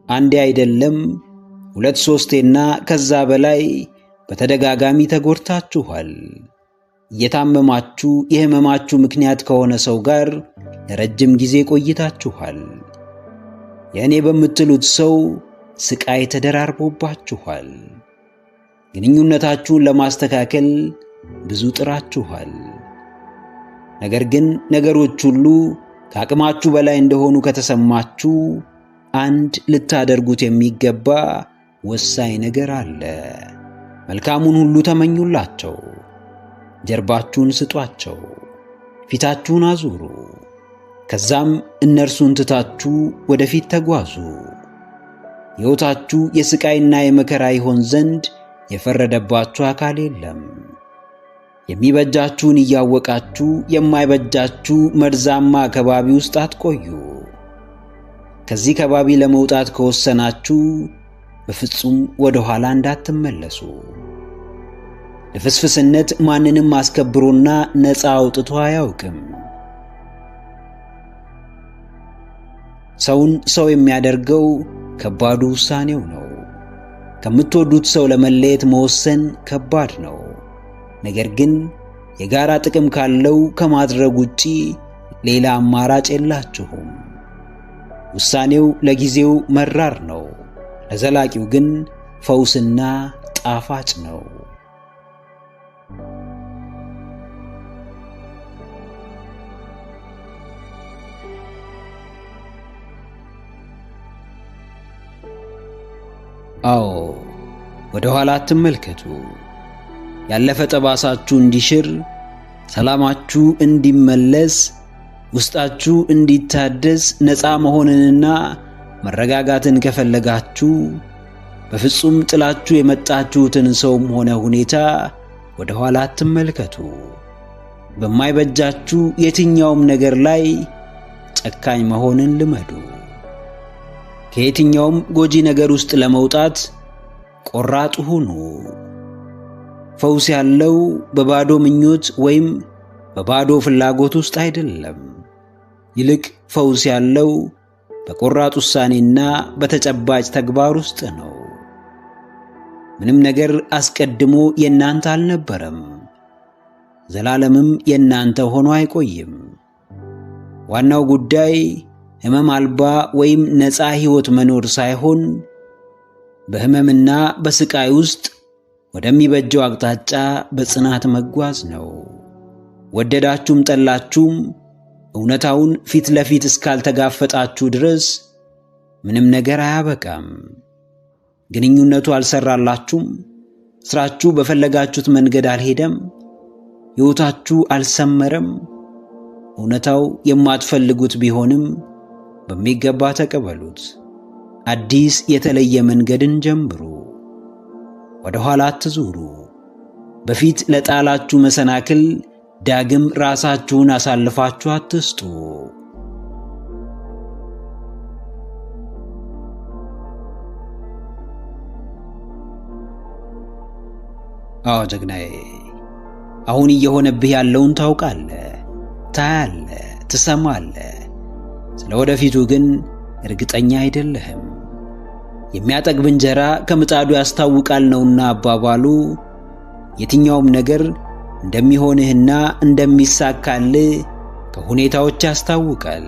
አንዴ አይደለም 2-3ና ከዛ በላይ በተደጋጋሚ ተጎድታችኋል። እየታመማችሁ የህመማችሁ ምክንያት ከሆነ ሰው ጋር ለረጅም ጊዜ ቆይታችኋል። የእኔ በምትሉት ሰው ስቃይ ተደራርቦባችኋል። ግንኙነታችሁን ለማስተካከል ብዙ ጥራችኋል። ነገር ግን ነገሮች ሁሉ ከአቅማችሁ በላይ እንደሆኑ ከተሰማችሁ አንድ ልታደርጉት የሚገባ ወሳኝ ነገር አለ። መልካሙን ሁሉ ተመኙላቸው፣ ጀርባችሁን ስጧቸው፣ ፊታችሁን አዙሩ። ከዛም እነርሱን ትታችሁ ወደፊት ተጓዙ። ሕይወታችሁ የስቃይና የመከራ ይሆን ዘንድ የፈረደባችሁ አካል የለም። የሚበጃችሁን እያወቃችሁ የማይበጃችሁ መርዛማ ከባቢ ውስጥ አትቆዩ። ከዚህ ከባቢ ለመውጣት ከወሰናችሁ በፍጹም ወደ ኋላ እንዳትመለሱ። ለፍስፍስነት ማንንም አስከብሮና ነፃ አውጥቶ አያውቅም። ሰውን ሰው የሚያደርገው ከባዱ ውሳኔው ነው። ከምትወዱት ሰው ለመለየት መወሰን ከባድ ነው። ነገር ግን የጋራ ጥቅም ካለው ከማድረግ ውጪ ሌላ አማራጭ የላችሁም። ውሳኔው ለጊዜው መራር ነው፣ ለዘላቂው ግን ፈውስና ጣፋጭ ነው። አዎ፣ ወደ ኋላ አትመልከቱ። ያለፈ ጠባሳችሁ እንዲሽር፣ ሰላማችሁ እንዲመለስ፣ ውስጣችሁ እንዲታደስ፣ ነፃ መሆንንና መረጋጋትን ከፈለጋችሁ በፍጹም ጥላችሁ የመጣችሁትን ሰውም ሆነ ሁኔታ ወደ ኋላ አትመልከቱ። በማይበጃችሁ የትኛውም ነገር ላይ ጨካኝ መሆንን ልመዱ። ከየትኛውም ጎጂ ነገር ውስጥ ለመውጣት ቆራጥ ሁኑ። ፈውስ ያለው በባዶ ምኞት ወይም በባዶ ፍላጎት ውስጥ አይደለም። ይልቅ ፈውስ ያለው በቆራጥ ውሳኔና በተጨባጭ ተግባር ውስጥ ነው። ምንም ነገር አስቀድሞ የእናንተ አልነበረም፣ ዘላለምም የእናንተ ሆኖ አይቆይም። ዋናው ጉዳይ ሕመም አልባ ወይም ነፃ ሕይወት መኖር ሳይሆን በሕመምና በስቃይ ውስጥ ወደሚበጀው አቅጣጫ በጽናት መጓዝ ነው። ወደዳችሁም ጠላችሁም እውነታውን ፊት ለፊት እስካልተጋፈጣችሁ ድረስ ምንም ነገር አያበቃም። ግንኙነቱ አልሰራላችሁም፣ ስራችሁ በፈለጋችሁት መንገድ አልሄደም፣ ሕይወታችሁ አልሰመረም። እውነታው የማትፈልጉት ቢሆንም በሚገባ ተቀበሉት። አዲስ የተለየ መንገድን ጀምሩ። ወደ ኋላ አትዙሩ። በፊት ለጣላችሁ መሰናክል ዳግም ራሳችሁን አሳልፋችሁ አትስጡ። አዎ ጀግናዬ፣ አሁን እየሆነብህ ያለውን ታውቃለህ፣ ታያለህ፣ ትሰማለህ። ስለ ወደፊቱ ግን እርግጠኛ አይደለህም። የሚያጠግብ እንጀራ ከምጣዱ ያስታውቃል ነውና አባባሉ። የትኛውም ነገር እንደሚሆንህና እንደሚሳካልህ ከሁኔታዎች ያስታውቃል።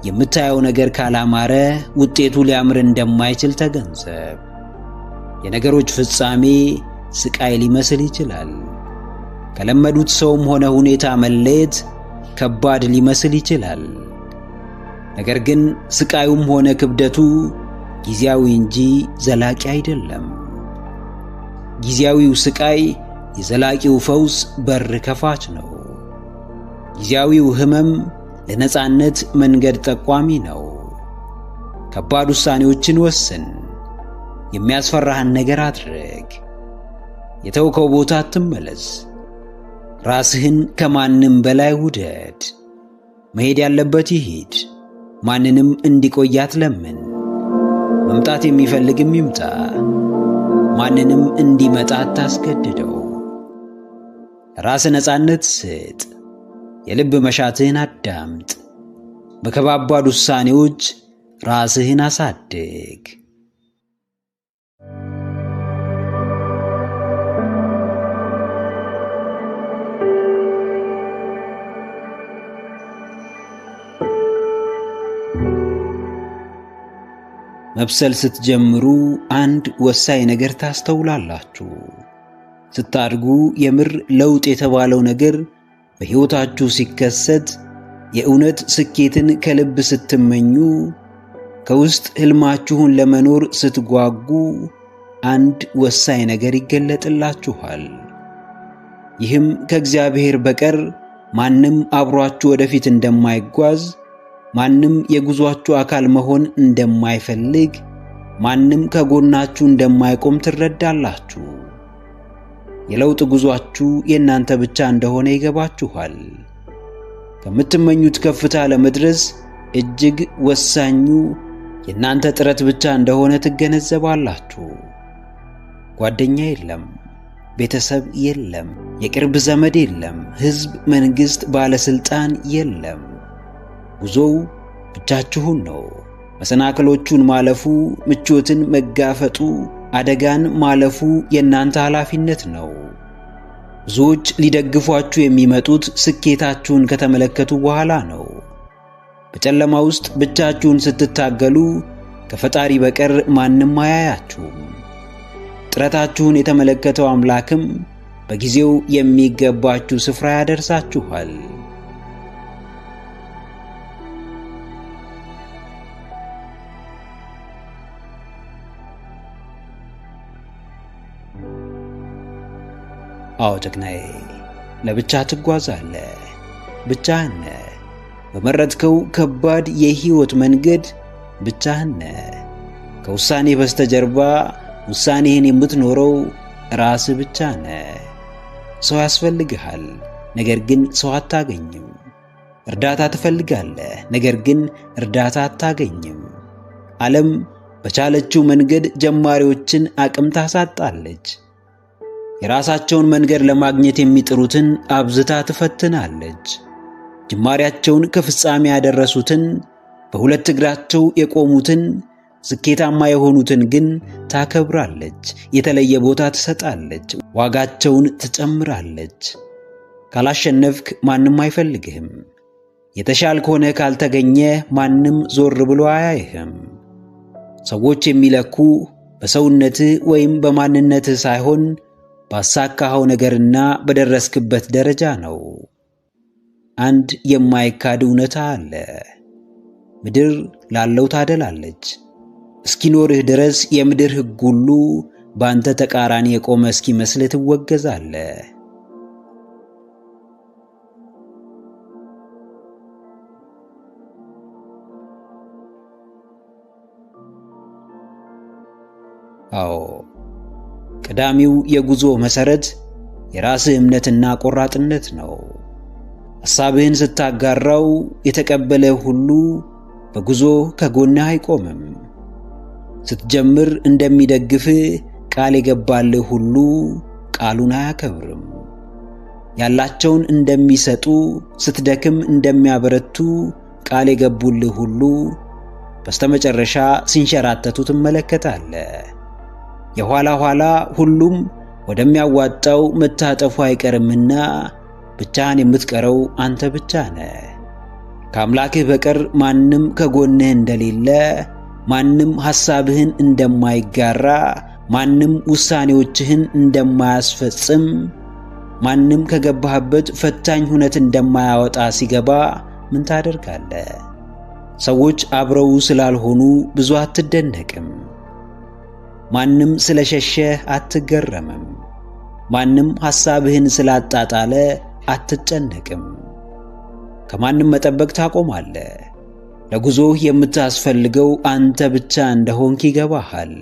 የምታየው ነገር ካላማረ ውጤቱ ሊያምር እንደማይችል ተገንዘብ። የነገሮች ፍጻሜ ስቃይ ሊመስል ይችላል። ከለመዱት ሰውም ሆነ ሁኔታ መለየት ከባድ ሊመስል ይችላል። ነገር ግን ስቃዩም ሆነ ክብደቱ ጊዜያዊ እንጂ ዘላቂ አይደለም። ጊዜያዊው ስቃይ የዘላቂው ፈውስ በር ከፋች ነው። ጊዜያዊው ሕመም ለነጻነት መንገድ ጠቋሚ ነው። ከባድ ውሳኔዎችን ወስን። የሚያስፈራህን ነገር አድርግ። የተውከው ቦታ አትመለስ። ራስህን ከማንም በላይ ውደድ። መሄድ ያለበት ይሂድ። ማንንም እንዲቆይ አትለምን። መምጣት የሚፈልግም ይምጣ። ማንንም እንዲመጣ አታስገድደው። ራስ ነጻነት ስጥ። የልብ መሻትህን አዳምጥ። በከባባድ ውሳኔዎች ራስህን አሳድግ። መብሰል ስትጀምሩ አንድ ወሳኝ ነገር ታስተውላላችሁ። ስታድጉ የምር ለውጥ የተባለው ነገር በሕይወታችሁ ሲከሰት፣ የእውነት ስኬትን ከልብ ስትመኙ፣ ከውስጥ ሕልማችሁን ለመኖር ስትጓጉ አንድ ወሳኝ ነገር ይገለጥላችኋል። ይህም ከእግዚአብሔር በቀር ማንም አብሯችሁ ወደፊት እንደማይጓዝ፣ ማንም የጉዟችሁ አካል መሆን እንደማይፈልግ፣ ማንም ከጎናችሁ እንደማይቆም ትረዳላችሁ። የለውጥ ጉዟችሁ የእናንተ ብቻ እንደሆነ ይገባችኋል። ከምትመኙት ከፍታ ለመድረስ እጅግ ወሳኙ የእናንተ ጥረት ብቻ እንደሆነ ትገነዘባላችሁ። ጓደኛ የለም፣ ቤተሰብ የለም፣ የቅርብ ዘመድ የለም፣ ሕዝብ፣ መንግሥት፣ ባለሥልጣን የለም። ጉዞው ብቻችሁን ነው። መሰናክሎቹን ማለፉ፣ ምቾትን መጋፈጡ፣ አደጋን ማለፉ የእናንተ ኃላፊነት ነው። ብዙዎች ሊደግፏችሁ የሚመጡት ስኬታችሁን ከተመለከቱ በኋላ ነው። በጨለማ ውስጥ ብቻችሁን ስትታገሉ ከፈጣሪ በቀር ማንም አያያችሁም። ጥረታችሁን የተመለከተው አምላክም በጊዜው የሚገባችሁ ስፍራ ያደርሳችኋል። አዎ ጀግናዬ፣ ለብቻ ትጓዛለህ። ብቻህን ነህ። በመረጥከው ከባድ የሕይወት መንገድ ብቻህን ነህ። ከውሳኔ በስተጀርባ ውሳኔህን የምትኖረው ራስህ ብቻ ነህ። ሰው ያስፈልግሃል፣ ነገር ግን ሰው አታገኝም። እርዳታ ትፈልጋለህ፣ ነገር ግን እርዳታ አታገኝም። ዓለም በቻለችው መንገድ ጀማሪዎችን አቅም ታሳጣለች። የራሳቸውን መንገድ ለማግኘት የሚጥሩትን አብዝታ ትፈትናለች። ጅማሬያቸውን ከፍጻሜ ያደረሱትን፣ በሁለት እግራቸው የቆሙትን፣ ስኬታማ የሆኑትን ግን ታከብራለች፣ የተለየ ቦታ ትሰጣለች፣ ዋጋቸውን ትጨምራለች። ካላሸነፍክ ማንም አይፈልግህም። የተሻልክ ሆነ ካልተገኘ ማንም ዞር ብሎ አያይህም። ሰዎች የሚለኩ በሰውነትህ ወይም በማንነትህ ሳይሆን ባሳካኸው ነገርና በደረስክበት ደረጃ ነው። አንድ የማይካድ እውነታ አለ። ምድር ላለው ታደላለች። እስኪኖርህ ድረስ የምድር ሕግ ሁሉ በአንተ ተቃራኒ የቆመ እስኪመስልህ ትወገዛለህ። አዎ፣ ቀዳሚው የጉዞ መሠረት የራስህ እምነትና ቆራጥነት ነው። ሐሳብህን ስታጋራው የተቀበለህ ሁሉ በጉዞ ከጎንህ አይቆምም። ስትጀምር እንደሚደግፍህ ቃል የገባልህ ሁሉ ቃሉን አያከብርም። ያላቸውን እንደሚሰጡ፣ ስትደክም እንደሚያበረቱ ቃል የገቡልህ ሁሉ በስተመጨረሻ ሲንሸራተቱ ትመለከታለህ። የኋላ ኋላ ሁሉም ወደሚያዋጣው መታጠፉ አይቀርምና ብቻህን የምትቀረው አንተ ብቻ ነህ። ከአምላክህ በቀር ማንም ከጎንህ እንደሌለ፣ ማንም ሐሳብህን እንደማይጋራ፣ ማንም ውሳኔዎችህን እንደማያስፈጽም፣ ማንም ከገባህበት ፈታኝ ሁነት እንደማያወጣ ሲገባ ምን ታደርጋለህ? ሰዎች አብረው ስላልሆኑ ብዙ አትደነቅም። ማንም ስለሸሸህ አትገረምም። ማንም ሐሳብህን ስላጣጣለ አትጨነቅም። ከማንም መጠበቅ ታቆማለህ። ለጉዞህ የምታስፈልገው አንተ ብቻ እንደሆንክ ይገባሃል።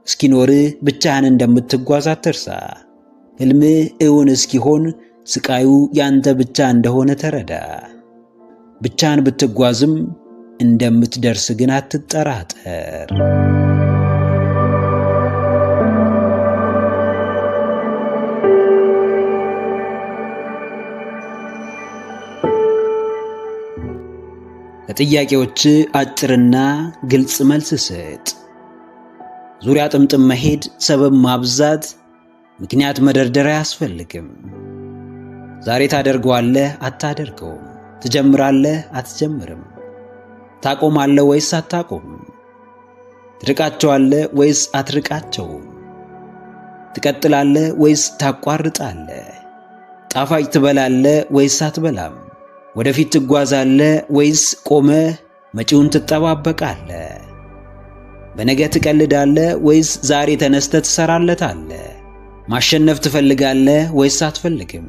እስኪኖርህ ብቻህን እንደምትጓዝ አትርሳ። ሕልምህ እውን እስኪሆን ስቃዩ ያንተ ብቻ እንደሆነ ተረዳ። ብቻህን ብትጓዝም እንደምትደርስ ግን አትጠራጠር። ለጥያቄዎች አጭርና ግልጽ መልስ ስጥ። ዙሪያ ጥምጥም መሄድ፣ ሰበብ ማብዛት፣ ምክንያት መደርደር አያስፈልግም። ዛሬ ታደርገዋለህ አታደርገውም፣ ትጀምራለህ አትጀምርም፣ ታቆማለህ ወይስ አታቆምም፣ ትርቃቸዋለህ ወይስ አትርቃቸውም፣ ትቀጥላለህ ወይስ ታቋርጣለህ፣ ጣፋጭ ትበላለህ ወይስ አትበላም፣ ወደፊት ትጓዛለህ ወይስ ቆመህ መጪውን ትጠባበቃለህ፣ በነገ ትቀልዳለህ ወይስ ዛሬ ተነስተህ ትሰራለታለህ፣ ማሸነፍ ትፈልጋለህ ወይስ አትፈልግም?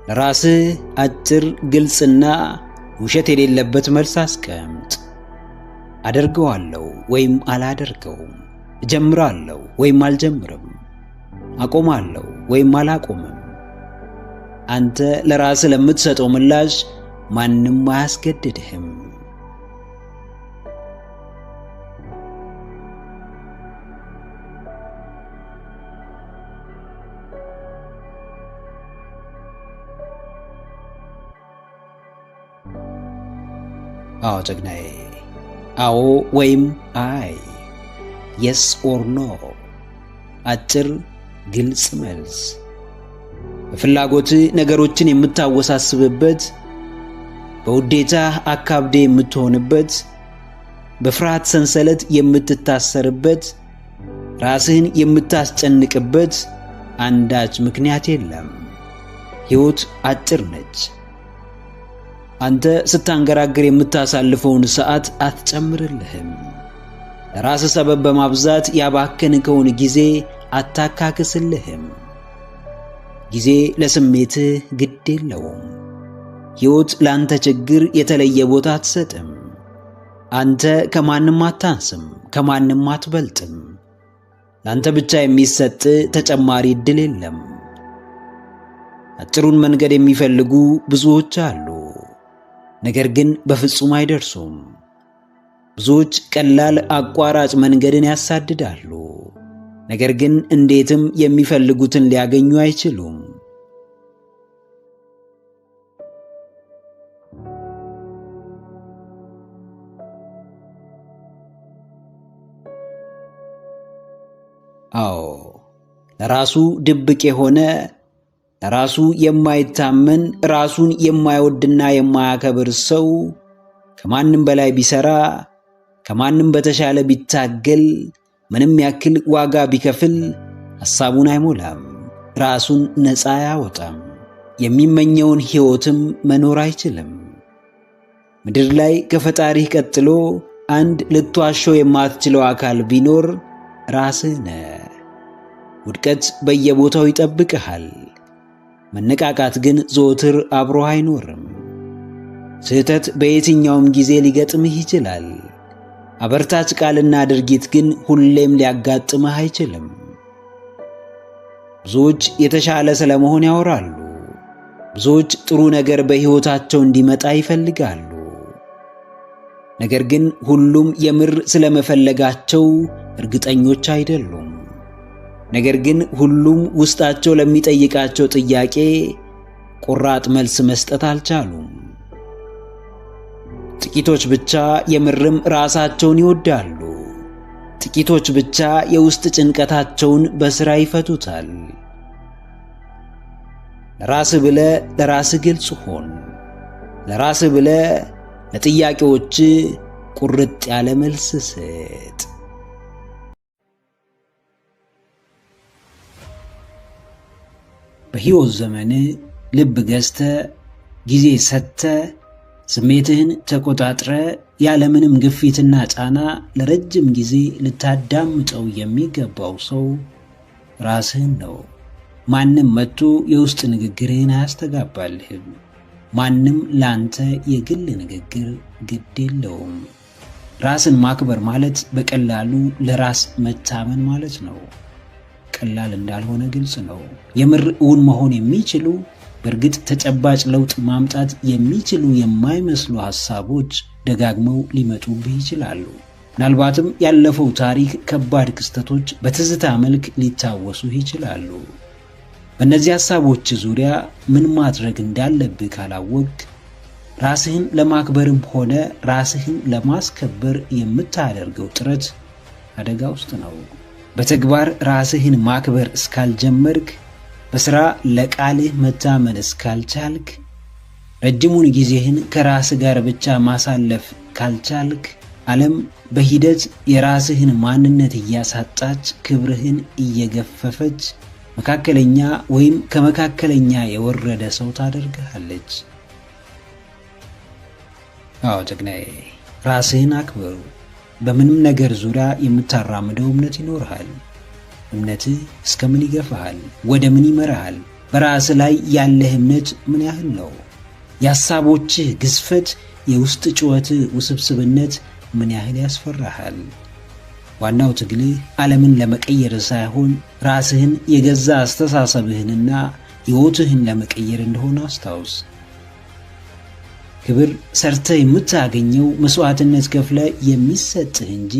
ለራስህ አጭር ግልጽና ውሸት የሌለበት መልስ አስቀምጥ። አደርገዋለሁ ወይም አላደርገውም፣ እጀምራለሁ ወይም አልጀምርም፣ አቆማለሁ ወይም አላቆምም። አንተ ለራስህ ለምትሰጠው ምላሽ ማንም አያስገድድህም። አዎ ጀግናዬ፣ አዎ ወይም አይ፣ የስ ኦር ኖ፣ አጭር ግልጽ መልስ። በፍላጎት ነገሮችን የምታወሳስብበት፣ በውዴታ አካብዴ የምትሆንበት፣ በፍርሃት ሰንሰለት የምትታሰርበት፣ ራስህን የምታስጨንቅበት አንዳች ምክንያት የለም። ሕይወት አጭር ነች። አንተ ስታንገራግር የምታሳልፈውን ሰዓት አትጨምርልህም። ለራስ ሰበብ በማብዛት ያባከንከውን ጊዜ አታካክስልህም። ጊዜ ለስሜትህ ግድ የለውም። ሕይወት ላንተ ችግር የተለየ ቦታ አትሰጥም። አንተ ከማንም አታንስም፣ ከማንም አትበልጥም። ላንተ ብቻ የሚሰጥ ተጨማሪ ዕድል የለም። አጭሩን መንገድ የሚፈልጉ ብዙዎች አሉ፣ ነገር ግን በፍጹም አይደርሱም። ብዙዎች ቀላል አቋራጭ መንገድን ያሳድዳሉ፣ ነገር ግን እንዴትም የሚፈልጉትን ሊያገኙ አይችሉም። አዎ፣ ለራሱ ድብቅ የሆነ ለራሱ የማይታመን ራሱን የማይወድና የማያከብር ሰው ከማንም በላይ ቢሰራ፣ ከማንም በተሻለ ቢታገል፣ ምንም ያክል ዋጋ ቢከፍል ሐሳቡን አይሞላም፣ ራሱን ነፃ አያወጣም፣ የሚመኘውን ሕይወትም መኖር አይችልም። ምድር ላይ ከፈጣሪህ ቀጥሎ አንድ ልትዋሸው የማትችለው አካል ቢኖር ራስህ ነህ። ውድቀት በየቦታው ይጠብቅሃል። መነቃቃት ግን ዘወትር አብሮህ አይኖርም። ስህተት በየትኛውም ጊዜ ሊገጥምህ ይችላል። አበርታች ቃልና ድርጊት ግን ሁሌም ሊያጋጥምህ አይችልም። ብዙዎች የተሻለ ስለመሆን ያወራሉ። ብዙዎች ጥሩ ነገር በሕይወታቸው እንዲመጣ ይፈልጋሉ። ነገር ግን ሁሉም የምር ስለመፈለጋቸው እርግጠኞች አይደሉም። ነገር ግን ሁሉም ውስጣቸው ለሚጠይቃቸው ጥያቄ ቆራጥ መልስ መስጠት አልቻሉም። ጥቂቶች ብቻ የምርም ራሳቸውን ይወዳሉ። ጥቂቶች ብቻ የውስጥ ጭንቀታቸውን በሥራ ይፈቱታል። ለራስህ ብለህ ለራስህ ግልጽ ሁን። ለራስህ ብለህ ለጥያቄዎች ቁርጥ ያለ መልስ ስጥ። በሕይወት ዘመን ልብ ገዝተ፣ ጊዜ ሰጥተ፣ ስሜትህን ተቆጣጥረ ያለምንም ግፊትና ጫና ለረጅም ጊዜ ልታዳምጠው የሚገባው ሰው ራስህን ነው። ማንም መጥቶ የውስጥ ንግግርህን አያስተጋባልህም። ማንም ላንተ የግል ንግግር ግድ የለውም። ራስን ማክበር ማለት በቀላሉ ለራስ መታመን ማለት ነው። ቀላል እንዳልሆነ ግልጽ ነው። የምር እውን መሆን የሚችሉ በእርግጥ ተጨባጭ ለውጥ ማምጣት የሚችሉ የማይመስሉ ሐሳቦች ደጋግመው ሊመጡብህ ይችላሉ። ምናልባትም ያለፈው ታሪክ፣ ከባድ ክስተቶች በትዝታ መልክ ሊታወሱህ ይችላሉ። በእነዚህ ሐሳቦች ዙሪያ ምን ማድረግ እንዳለብህ ካላወቅ ራስህን ለማክበርም ሆነ ራስህን ለማስከበር የምታደርገው ጥረት አደጋ ውስጥ ነው። በተግባር ራስህን ማክበር እስካልጀመርክ፣ በሥራ ለቃልህ መታመን እስካልቻልክ፣ ረጅሙን ጊዜህን ከራስህ ጋር ብቻ ማሳለፍ ካልቻልክ፣ ዓለም በሂደት የራስህን ማንነት እያሳጣች ክብርህን እየገፈፈች መካከለኛ ወይም ከመካከለኛ የወረደ ሰው ታደርግሃለች። አዎ ጀግናዬ፣ ራስህን አክብሩ። በምንም ነገር ዙሪያ የምታራምደው እምነት ይኖርሃል። እምነትህ እስከምን ይገፋሃል? ወደ ምን ይመራሃል? በራስህ ላይ ያለህ እምነት ምን ያህል ነው? የሐሳቦችህ ግዝፈት፣ የውስጥ ጩኸትህ ውስብስብነት ምን ያህል ያስፈራሃል? ዋናው ትግልህ ዓለምን ለመቀየር ሳይሆን ራስህን፣ የገዛ አስተሳሰብህንና ሕይወትህን ለመቀየር እንደሆነ አስታውስ። ክብር ሰርተህ የምታገኘው መስዋዕትነት ከፍለ የሚሰጥህ እንጂ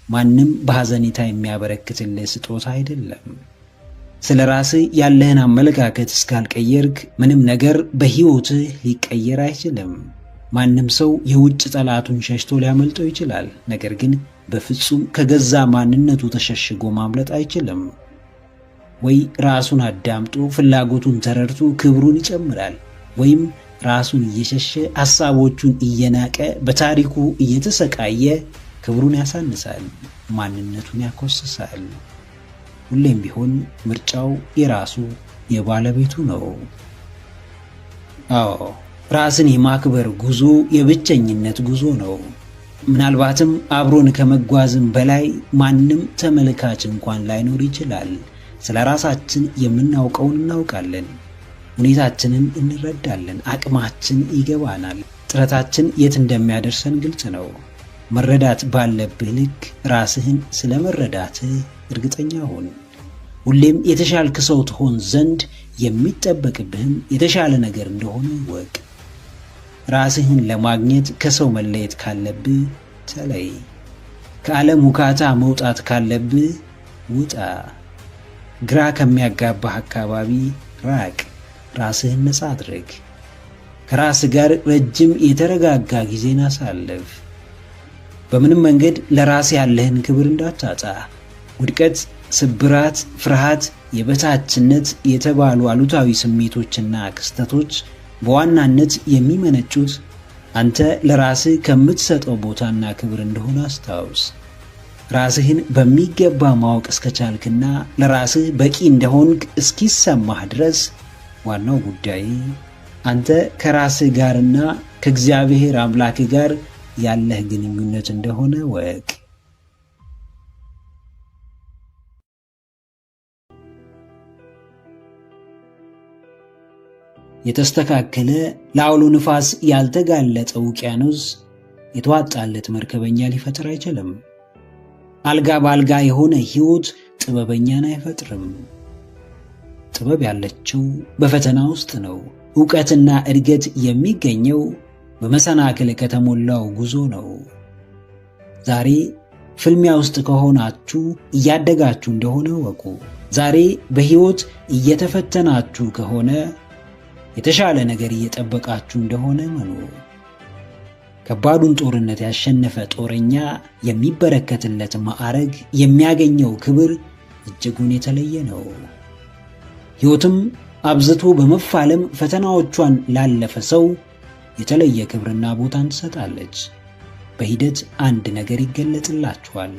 ማንም በሐዘኔታ የሚያበረክትልህ ስጦታ አይደለም። ስለ ራስህ ያለህን አመለካከት እስካልቀየርክ ምንም ነገር በሕይወትህ ሊቀየር አይችልም። ማንም ሰው የውጭ ጠላቱን ሸሽቶ ሊያመልጠው ይችላል። ነገር ግን በፍጹም ከገዛ ማንነቱ ተሸሽጎ ማምለጥ አይችልም። ወይ ራሱን አዳምጦ ፍላጎቱን ተረድቶ ክብሩን ይጨምራል፣ ወይም ራሱን እየሸሸ ሐሳቦቹን እየናቀ በታሪኩ እየተሰቃየ ክብሩን ያሳንሳል፣ ማንነቱን ያኮስሳል። ሁሌም ቢሆን ምርጫው የራሱ የባለቤቱ ነው። አዎ፣ ራስን የማክበር ጉዞ የብቸኝነት ጉዞ ነው። ምናልባትም አብሮን ከመጓዝም በላይ ማንም ተመልካች እንኳን ላይኖር ይችላል። ስለ ራሳችን የምናውቀውን እናውቃለን። ሁኔታችንን እንረዳለን። አቅማችን ይገባናል። ጥረታችን የት እንደሚያደርሰን ግልጽ ነው። መረዳት ባለብህ ልክ ራስህን ስለ መረዳትህ እርግጠኛ ሁን። ሁሌም የተሻልክ ሰው ትሆን ዘንድ የሚጠበቅብህም የተሻለ ነገር እንደሆነ ወቅ። ራስህን ለማግኘት ከሰው መለየት ካለብህ ተለይ። ከዓለም ውካታ መውጣት ካለብህ ውጣ። ግራ ከሚያጋባህ አካባቢ ራቅ። ራስህን ነፃ አድርግ። ከራስህ ጋር ረጅም የተረጋጋ ጊዜን አሳልፍ። በምንም መንገድ ለራስህ ያለህን ክብር እንዳታጣ። ውድቀት፣ ስብራት፣ ፍርሃት፣ የበታችነት የተባሉ አሉታዊ ስሜቶችና ክስተቶች በዋናነት የሚመነጩት አንተ ለራስህ ከምትሰጠው ቦታና ክብር እንደሆነ አስታውስ። ራስህን በሚገባ ማወቅ እስከቻልክና ለራስህ በቂ እንደሆንክ እስኪሰማህ ድረስ ዋናው ጉዳይ አንተ ከራስህ ጋርና ከእግዚአብሔር አምላክ ጋር ያለህ ግንኙነት እንደሆነ ወቅ። የተስተካከለ ለአውሎ ንፋስ ያልተጋለጠ ውቅያኖስ የተዋጣለት መርከበኛ ሊፈጥር አይችልም። አልጋ በአልጋ የሆነ ሕይወት ጥበበኛን አይፈጥርም። ጥበብ ያለችው በፈተና ውስጥ ነው። ዕውቀትና እድገት የሚገኘው በመሰናክል ከተሞላው ጉዞ ነው። ዛሬ ፍልሚያ ውስጥ ከሆናችሁ እያደጋችሁ እንደሆነ ወቁ። ዛሬ በሕይወት እየተፈተናችሁ ከሆነ የተሻለ ነገር እየጠበቃችሁ እንደሆነ መኑ። ከባዱን ጦርነት ያሸነፈ ጦረኛ የሚበረከትለት ማዕረግ፣ የሚያገኘው ክብር እጅጉን የተለየ ነው። ሕይወትም አብዝቶ በመፋለም ፈተናዎቿን ላለፈ ሰው የተለየ ክብርና ቦታን ትሰጣለች። በሂደት አንድ ነገር ይገለጥላችኋል።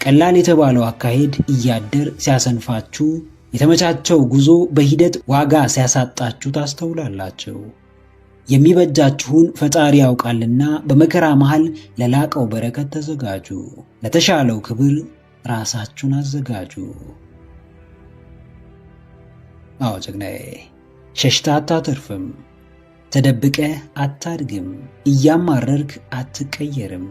ቀላል የተባለው አካሄድ እያደር ሲያሰንፋችሁ፣ የተመቻቸው ጉዞ በሂደት ዋጋ ሲያሳጣችሁ ታስተውላላችሁ። የሚበጃችሁን ፈጣሪ ያውቃልና በመከራ መሃል ለላቀው በረከት ተዘጋጁ። ለተሻለው ክብር ራሳችሁን አዘጋጁ። አዎ ጀግናዬ፣ ሸሽተህ አታተርፍም። ተደብቀህ አታድግም። እያማረርክ አትቀየርም።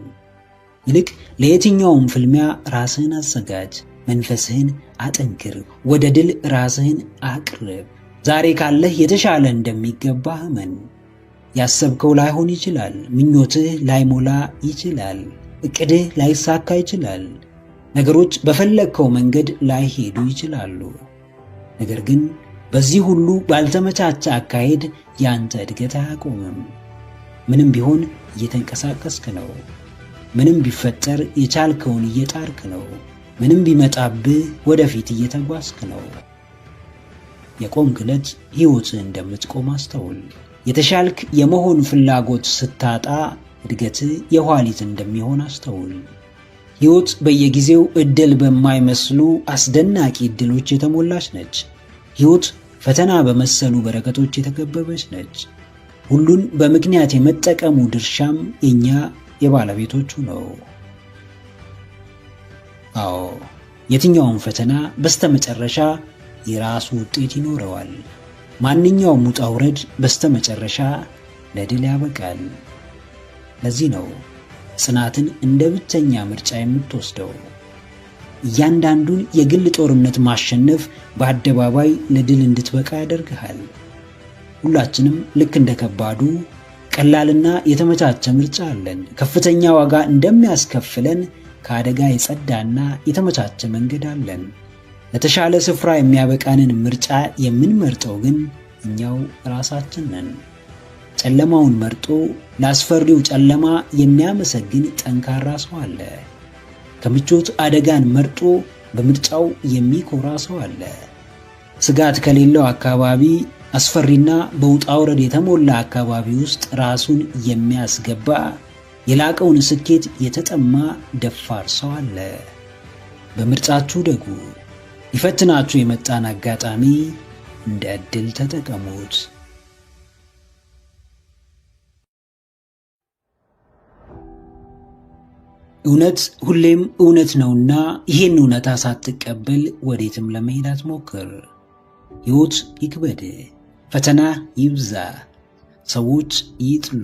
ይልቅ ለየትኛውም ፍልሚያ ራስህን አዘጋጅ። መንፈስህን አጠንክር። ወደ ድል ራስህን አቅርብ። ዛሬ ካለህ የተሻለ እንደሚገባህ እመን። ያሰብከው ላይሆን ይችላል። ምኞትህ ላይሞላ ይችላል። እቅድህ ላይሳካ ይችላል። ነገሮች በፈለግከው መንገድ ላይሄዱ ይችላሉ። ነገር ግን በዚህ ሁሉ ባልተመቻቸ አካሄድ ያንተ እድገት አያቆምም። ምንም ቢሆን እየተንቀሳቀስክ ነው። ምንም ቢፈጠር የቻልከውን እየጣርክ ነው። ምንም ቢመጣብህ ወደፊት እየተጓዝክ ነው። የቆምክ ዕለት ሕይወትህ እንደምትቆም አስተውል። የተሻልክ የመሆን ፍላጎት ስታጣ እድገትህ የኋሊት እንደሚሆን አስተውል። ሕይወት በየጊዜው ዕድል በማይመስሉ አስደናቂ ዕድሎች የተሞላች ነች። ሕይወት ፈተና በመሰሉ በረከቶች የተከበበች ነች። ሁሉን በምክንያት የመጠቀሙ ድርሻም የኛ የባለቤቶቹ ነው። አዎ፣ የትኛውም ፈተና በስተመጨረሻ የራሱ ውጤት ይኖረዋል። ማንኛውም ውጣ ውረድ በስተመጨረሻ ለድል ያበቃል። ለዚህ ነው ጽናትን እንደ ብቸኛ ምርጫ የምትወስደው። እያንዳንዱን የግል ጦርነት ማሸነፍ በአደባባይ ለድል እንድትበቃ ያደርግሃል። ሁላችንም ልክ እንደ ከባዱ ቀላልና የተመቻቸ ምርጫ አለን። ከፍተኛ ዋጋ እንደሚያስከፍለን ከአደጋ የጸዳና የተመቻቸ መንገድ አለን። ለተሻለ ስፍራ የሚያበቃንን ምርጫ የምንመርጠው ግን እኛው ራሳችን ነን። ጨለማውን መርጦ ለአስፈሪው ጨለማ የሚያመሰግን ጠንካራ ሰው አለ። ከምቾት አደጋን መርጦ በምርጫው የሚኮራ ሰው አለ። ስጋት ከሌለው አካባቢ፣ አስፈሪና በውጣ ውረድ የተሞላ አካባቢ ውስጥ ራሱን የሚያስገባ የላቀውን ስኬት የተጠማ ደፋር ሰው አለ። በምርጫችሁ ደጉ። ሊፈትናችሁ የመጣን አጋጣሚ እንደ ዕድል ተጠቀሙት። እውነት ሁሌም እውነት ነውና ይህን እውነታ ሳትቀበል ወዴትም ለመሄድ አትሞክር። ሕይወት ይክበድ፣ ፈተና ይብዛ፣ ሰዎች ይጥሉ፣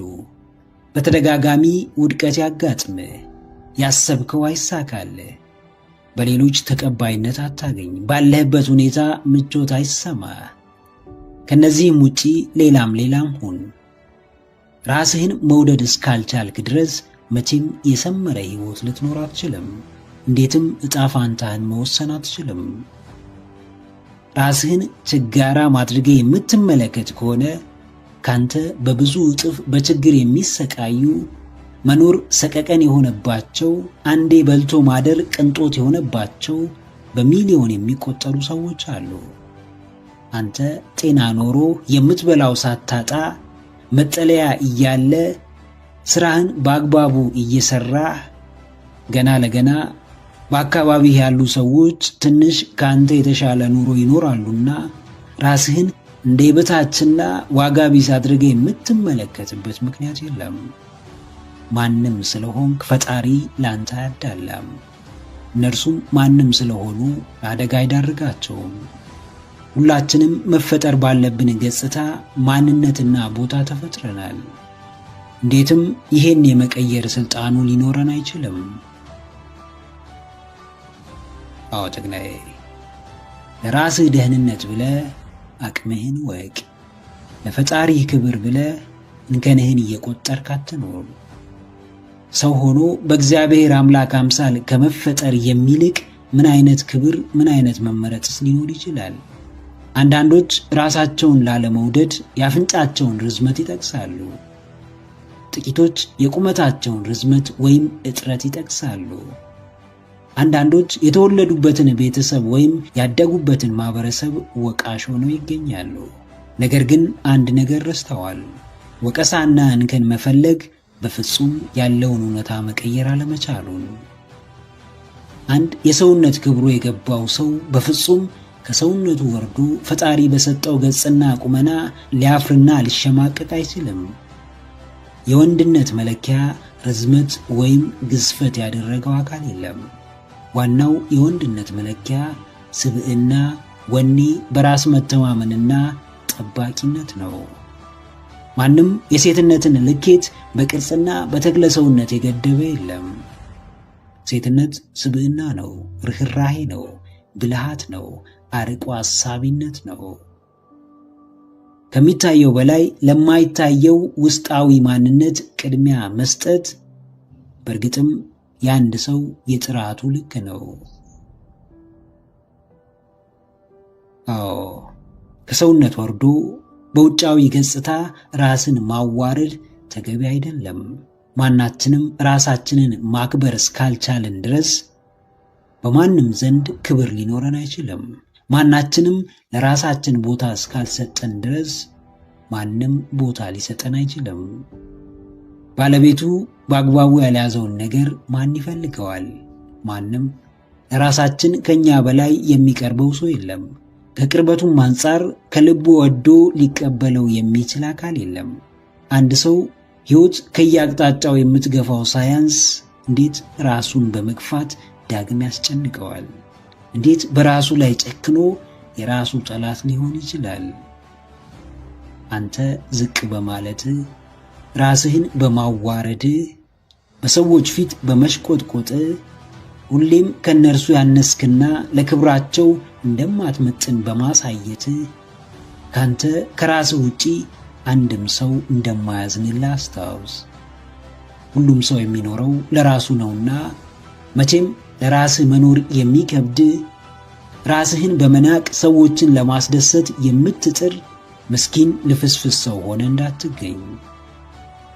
በተደጋጋሚ ውድቀት ያጋጥም፣ ያሰብከው አይሳካል፣ በሌሎች ተቀባይነት አታገኝ፣ ባለህበት ሁኔታ ምቾት አይሰማ። ከነዚህም ውጪ ሌላም ሁን። ራስህን መውደድ እስካልቻልክ ድረስ መቼም የሰመረ ሕይወት ልትኖር አትችልም። እንዴትም ዕጣ ፋንታህን መወሰን አትችልም። ራስህን ችጋራ ማድረግ የምትመለከት ከሆነ ካንተ በብዙ እጥፍ በችግር የሚሰቃዩ መኖር ሰቀቀን የሆነባቸው አንዴ በልቶ ማደር ቅንጦት የሆነባቸው በሚሊዮን የሚቆጠሩ ሰዎች አሉ። አንተ ጤና ኖሮ የምትበላው ሳታጣ መጠለያ እያለ ስራህን በአግባቡ እየሰራህ ገና ለገና በአካባቢህ ያሉ ሰዎች ትንሽ ካንተ የተሻለ ኑሮ ይኖራሉና ራስህን እንደ የበታችና ዋጋ ቢስ አድርገህ የምትመለከትበት ምክንያት የለም። ማንም ስለሆንክ ፈጣሪ ላንተ አያዳላም። እነርሱም ማንም ስለሆኑ ለአደጋ አይዳርጋቸውም። ሁላችንም መፈጠር ባለብን ገጽታ ማንነትና ቦታ ተፈጥረናል። እንዴትም ይሄን የመቀየር ስልጣኑ ሊኖረን አይችልም። አዎ ጀግናዬ፣ ለራስህ ደህንነት ብለህ አቅምህን ወቅ። ለፈጣሪህ ክብር ብለህ እንከንህን እየቆጠርክ አትኖር። ሰው ሆኖ በእግዚአብሔር አምላክ አምሳል ከመፈጠር የሚልቅ ምን አይነት ክብር፣ ምን አይነት መመረጥስ ሊኖር ይችላል? አንዳንዶች ራሳቸውን ላለመውደድ የአፍንጫቸውን ርዝመት ይጠቅሳሉ። ጥቂቶች የቁመታቸውን ርዝመት ወይም እጥረት ይጠቅሳሉ። አንዳንዶች የተወለዱበትን ቤተሰብ ወይም ያደጉበትን ማህበረሰብ ወቃሽ ሆነው ይገኛሉ። ነገር ግን አንድ ነገር ረስተዋል። ወቀሳና እንከን መፈለግ በፍጹም ያለውን እውነታ መቀየር አለመቻሉን። አንድ የሰውነት ክብሩ የገባው ሰው በፍጹም ከሰውነቱ ወርዶ ፈጣሪ በሰጠው ገጽና ቁመና ሊያፍርና ሊሸማቀቅ አይችልም። የወንድነት መለኪያ ርዝመት ወይም ግዝፈት ያደረገው አካል የለም። ዋናው የወንድነት መለኪያ ስብዕና፣ ወኔ፣ በራስ መተማመንና ጠባቂነት ነው። ማንም የሴትነትን ልኬት በቅርጽና በተክለ ሰውነት የገደበ የለም። ሴትነት ስብዕና ነው፣ ርህራሄ ነው፣ ብልሃት ነው፣ አርቆ አሳቢነት ነው። ከሚታየው በላይ ለማይታየው ውስጣዊ ማንነት ቅድሚያ መስጠት በእርግጥም የአንድ ሰው የጥራቱ ልክ ነው። አዎ፣ ከሰውነት ወርዶ በውጫዊ ገጽታ ራስን ማዋረድ ተገቢ አይደለም። ማናችንም ራሳችንን ማክበር እስካልቻልን ድረስ በማንም ዘንድ ክብር ሊኖረን አይችልም። ማናችንም ለራሳችን ቦታ እስካልሰጠን ድረስ ማንም ቦታ ሊሰጠን አይችልም። ባለቤቱ በአግባቡ ያልያዘውን ነገር ማን ይፈልገዋል? ማንም። ለራሳችን ከኛ በላይ የሚቀርበው ሰው የለም። ከቅርበቱም አንጻር ከልቡ ወዶ ሊቀበለው የሚችል አካል የለም። አንድ ሰው ሕይወት ከየአቅጣጫው የምትገፋው ሳያንስ እንዴት ራሱን በመግፋት ዳግም ያስጨንቀዋል? እንዴት በራሱ ላይ ጨክኖ የራሱ ጠላት ሊሆን ይችላል? አንተ ዝቅ በማለትህ፣ ራስህን በማዋረድህ፣ በሰዎች ፊት በመሽቆጥቆጥህ፣ ሁሌም ከነርሱ ያነስክና ለክብራቸው እንደማትመጥን በማሳየትህ ካንተ ከራስህ ውጪ አንድም ሰው እንደማያዝንልህ አስታውስ። ሁሉም ሰው የሚኖረው ለራሱ ነውና መቼም ለራስህ መኖር የሚከብድህ፣ ራስህን በመናቅ ሰዎችን ለማስደሰት የምትጥር ምስኪን ልፍስፍስ ሰው ሆነ እንዳትገኝ።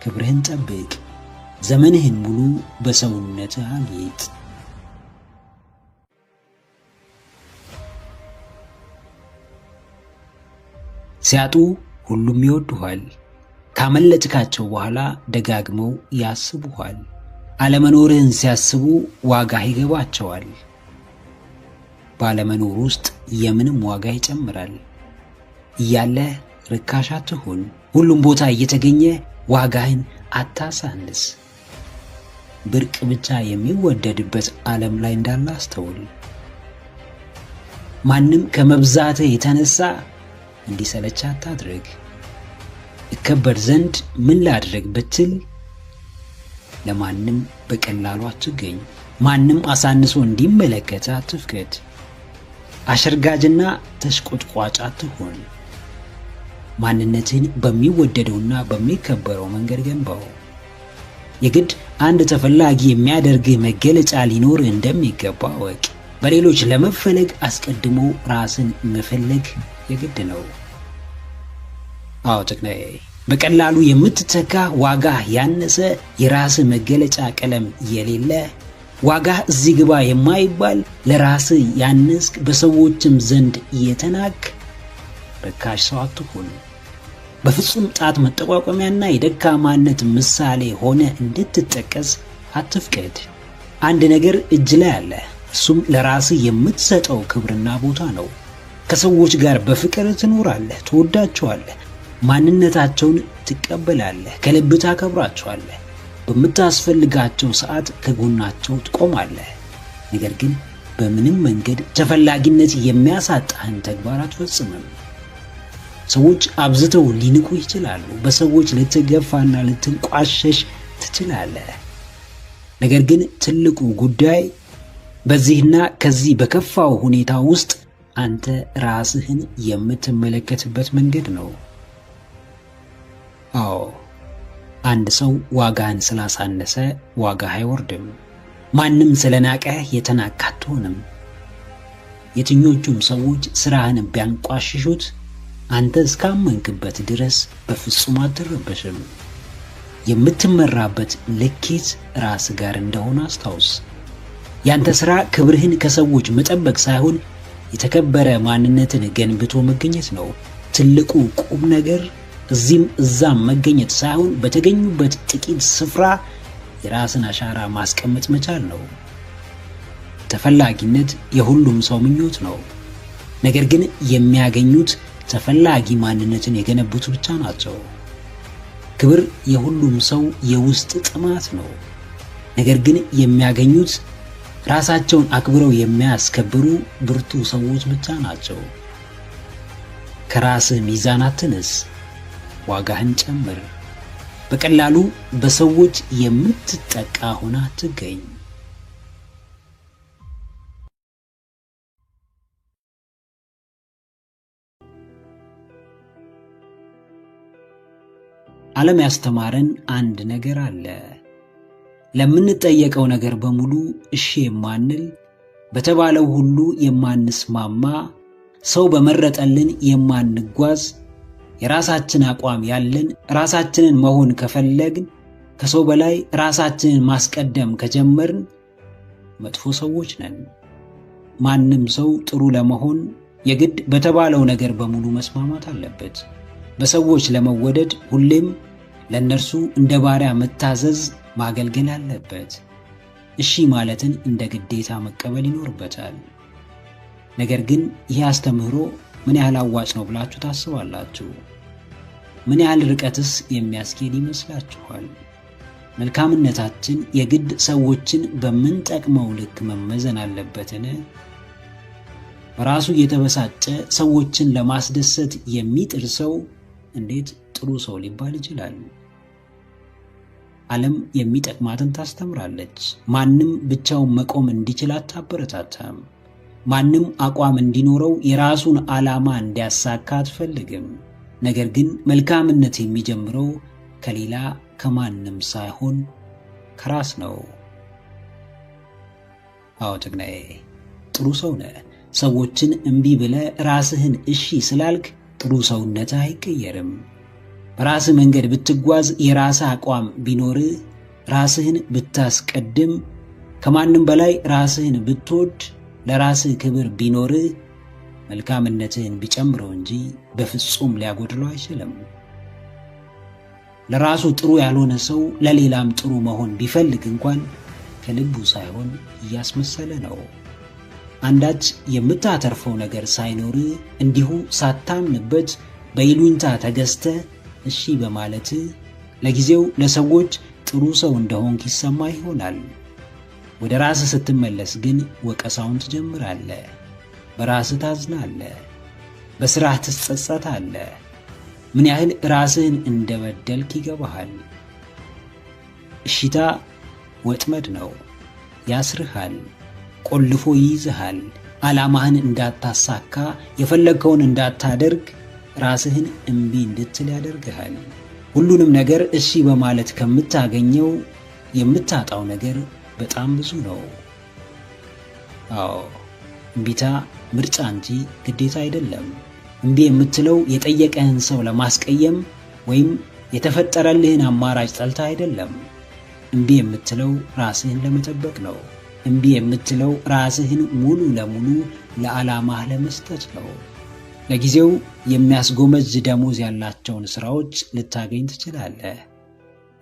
ክብርህን ጠብቅ። ዘመንህን ሙሉ በሰውነትህ አጌጥ። ሲያጡ ሁሉም ይወዱሃል። ካመለጥካቸው በኋላ ደጋግመው ያስቡሃል። አለመኖርህን ሲያስቡ ዋጋህ ይገባቸዋል። ባለመኖር ውስጥ የምንም ዋጋ ይጨምራል። እያለህ ርካሽ አትሁን። ሁሉም ቦታ እየተገኘ ዋጋህን አታሳንስ። ብርቅ ብቻ የሚወደድበት ዓለም ላይ እንዳለ አስተውል። ማንም ከመብዛትህ የተነሳ እንዲሰለች አታድርግ። እከበር ዘንድ ምን ላድርግ ብትል ለማንም በቀላሉ አትገኝ። ማንም አሳንሶ እንዲመለከት አትፍቀድ። አሸርጋጅና ተሽቆጥቋጭ አትሁን። ማንነትህን በሚወደደውና በሚከበረው መንገድ ገንባው። የግድ አንድ ተፈላጊ የሚያደርግህ መገለጫ ሊኖርህ እንደሚገባ እወቅ። በሌሎች ለመፈለግ አስቀድሞ ራስን መፈለግ የግድ ነው። አዎ ጨቅናዬ፣ በቀላሉ የምትተካ ዋጋህ ያነሰ የራስህ መገለጫ ቀለም የሌለ ዋጋህ እዚህ ግባ የማይባል ለራስህ ያነስክ በሰዎችም ዘንድ የተናቅ ርካሽ ሰው አትሁን። በፍጹም ጣት መጠቋቋሚያና የደካማነት ምሳሌ ሆነ እንድትጠቀስ አትፍቀድ። አንድ ነገር እጅ ላይ አለ። እሱም ለራስህ የምትሰጠው ክብርና ቦታ ነው። ከሰዎች ጋር በፍቅር ትኖራለህ፣ ትወዳቸዋለህ፣ ማንነታቸውን ትቀበላለህ፣ ከልብ ታከብራቸዋለህ፣ በምታስፈልጋቸው ሰዓት ከጎናቸው ትቆማለህ። ነገር ግን በምንም መንገድ ተፈላጊነት የሚያሳጣህን ተግባር አትፈጽምም። ሰዎች አብዝተው ሊንቁ ይችላሉ። በሰዎች ልትገፋና ልትንቋሸሽ ትችላለህ። ነገር ግን ትልቁ ጉዳይ በዚህና ከዚህ በከፋው ሁኔታ ውስጥ አንተ ራስህን የምትመለከትበት መንገድ ነው። አዎ፣ አንድ ሰው ዋጋህን ስላሳነሰ ዋጋህ አይወርድም። ማንም ስለናቀህ የተናቅህ አትሆንም። የትኞቹም ሰዎች ስራህን ቢያንቋሽሹት አንተ እስካመንክበት ድረስ በፍጹም አትረበሽም። የምትመራበት ልኬት ራስ ጋር እንደሆነ አስታውስ። ያንተ ስራ ክብርህን ከሰዎች መጠበቅ ሳይሆን የተከበረ ማንነትን ገንብቶ መገኘት ነው። ትልቁ ቁም ነገር እዚህም እዛም መገኘት ሳይሆን በተገኙበት ጥቂት ስፍራ የራስን አሻራ ማስቀመጥ መቻል ነው። ተፈላጊነት የሁሉም ሰው ምኞት ነው። ነገር ግን የሚያገኙት ተፈላጊ ማንነትን የገነቡት ብቻ ናቸው። ክብር የሁሉም ሰው የውስጥ ጥማት ነው። ነገር ግን የሚያገኙት ራሳቸውን አክብረው የሚያስከብሩ ብርቱ ሰዎች ብቻ ናቸው። ከራስህ ሚዛን አትነስ፣ ዋጋህን ጨምር። በቀላሉ በሰዎች የምትጠቃ ሆነ አትገኝ። ዓለም ያስተማረን አንድ ነገር አለ። ለምንጠየቀው ነገር በሙሉ እሺ የማንል፣ በተባለው ሁሉ የማንስማማ፣ ሰው በመረጠልን የማንጓዝ፣ የራሳችን አቋም ያለን ራሳችንን መሆን ከፈለግን ከሰው በላይ ራሳችንን ማስቀደም ከጀመርን መጥፎ ሰዎች ነን። ማንም ሰው ጥሩ ለመሆን የግድ በተባለው ነገር በሙሉ መስማማት አለበት። በሰዎች ለመወደድ ሁሌም ለነርሱ እንደ ባሪያ መታዘዝ፣ ማገልገል አለበት። እሺ ማለትን እንደ ግዴታ መቀበል ይኖርበታል። ነገር ግን ይህ አስተምህሮ ምን ያህል አዋጭ ነው ብላችሁ ታስባላችሁ? ምን ያህል ርቀትስ የሚያስኬድ ይመስላችኋል? መልካምነታችን የግድ ሰዎችን በምንጠቅመው ልክ መመዘን አለበትን? በራሱ እየተበሳጨ ሰዎችን ለማስደሰት የሚጥር ሰው እንዴት ጥሩ ሰው ሊባል ይችላል? ዓለም የሚጠቅማትን ታስተምራለች። ማንም ብቻውን መቆም እንዲችል አታበረታታም። ማንም አቋም እንዲኖረው የራሱን ዓላማ እንዲያሳካ አትፈልግም። ነገር ግን መልካምነት የሚጀምረው ከሌላ ከማንም ሳይሆን ከራስ ነው። አዎ ጀግናዬ፣ ጥሩ ሰው ነህ። ሰዎችን እምቢ ብለህ ራስህን እሺ ስላልክ ጥሩ ሰውነትህ አይቀየርም። በራስህ መንገድ ብትጓዝ፣ የራስህ አቋም ቢኖርህ፣ ራስህን ብታስቀድም፣ ከማንም በላይ ራስህን ብትወድ፣ ለራስህ ክብር ቢኖርህ፣ መልካምነትህን ቢጨምረው እንጂ በፍጹም ሊያጎድለው አይችልም። ለራሱ ጥሩ ያልሆነ ሰው ለሌላም ጥሩ መሆን ቢፈልግ እንኳን ከልቡ ሳይሆን እያስመሰለ ነው። አንዳች የምታተርፈው ነገር ሳይኖር እንዲሁ ሳታምንበት በይሉኝታ ተገዝተ እሺ በማለት ለጊዜው ለሰዎች ጥሩ ሰው እንደሆንክ ይሰማ ይሆናል። ወደ ራስህ ስትመለስ ግን ወቀሳውን ትጀምራለህ። በራስህ ታዝናለህ። በስራህ ትጸጸታለህ። ምን ያህል ራስህን እንደበደልክ ይገባሃል። እሺታ ወጥመድ ነው። ያስርሃል፣ ቆልፎ ይይዝሃል። ዓላማህን እንዳታሳካ፣ የፈለግከውን እንዳታደርግ፣ ራስህን እምቢ እንድትል ያደርግሃል። ሁሉንም ነገር እሺ በማለት ከምታገኘው የምታጣው ነገር በጣም ብዙ ነው። አዎ፣ እምቢታ ምርጫ እንጂ ግዴታ አይደለም። እምቢ የምትለው የጠየቀህን ሰው ለማስቀየም ወይም የተፈጠረልህን አማራጭ ጠልታ አይደለም። እምቢ የምትለው ራስህን ለመጠበቅ ነው። እምቢ የምትለው ራስህን ሙሉ ለሙሉ ለዓላማህ ለመስጠት ነው። ለጊዜው የሚያስጎመጅ ደሞዝ ያላቸውን ስራዎች ልታገኝ ትችላለህ።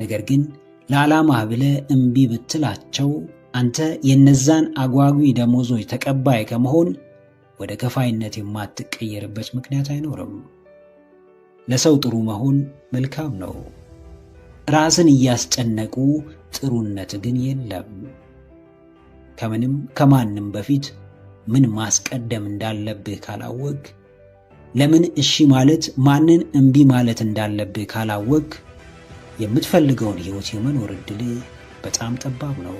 ነገር ግን ለዓላማህ ብለህ እምቢ ብትላቸው አንተ የነዛን አጓጊ ደሞዞች ተቀባይ ከመሆን ወደ ከፋይነት የማትቀየርበት ምክንያት አይኖርም። ለሰው ጥሩ መሆን መልካም ነው። ራስን እያስጨነቁ ጥሩነት ግን የለም። ከምንም ከማንም በፊት ምን ማስቀደም እንዳለብህ ካላወቅ፣ ለምን እሺ ማለት ማንን እምቢ ማለት እንዳለብህ ካላወቅ፣ የምትፈልገውን ህይወት የመኖር ዕድል በጣም ጠባብ ነው።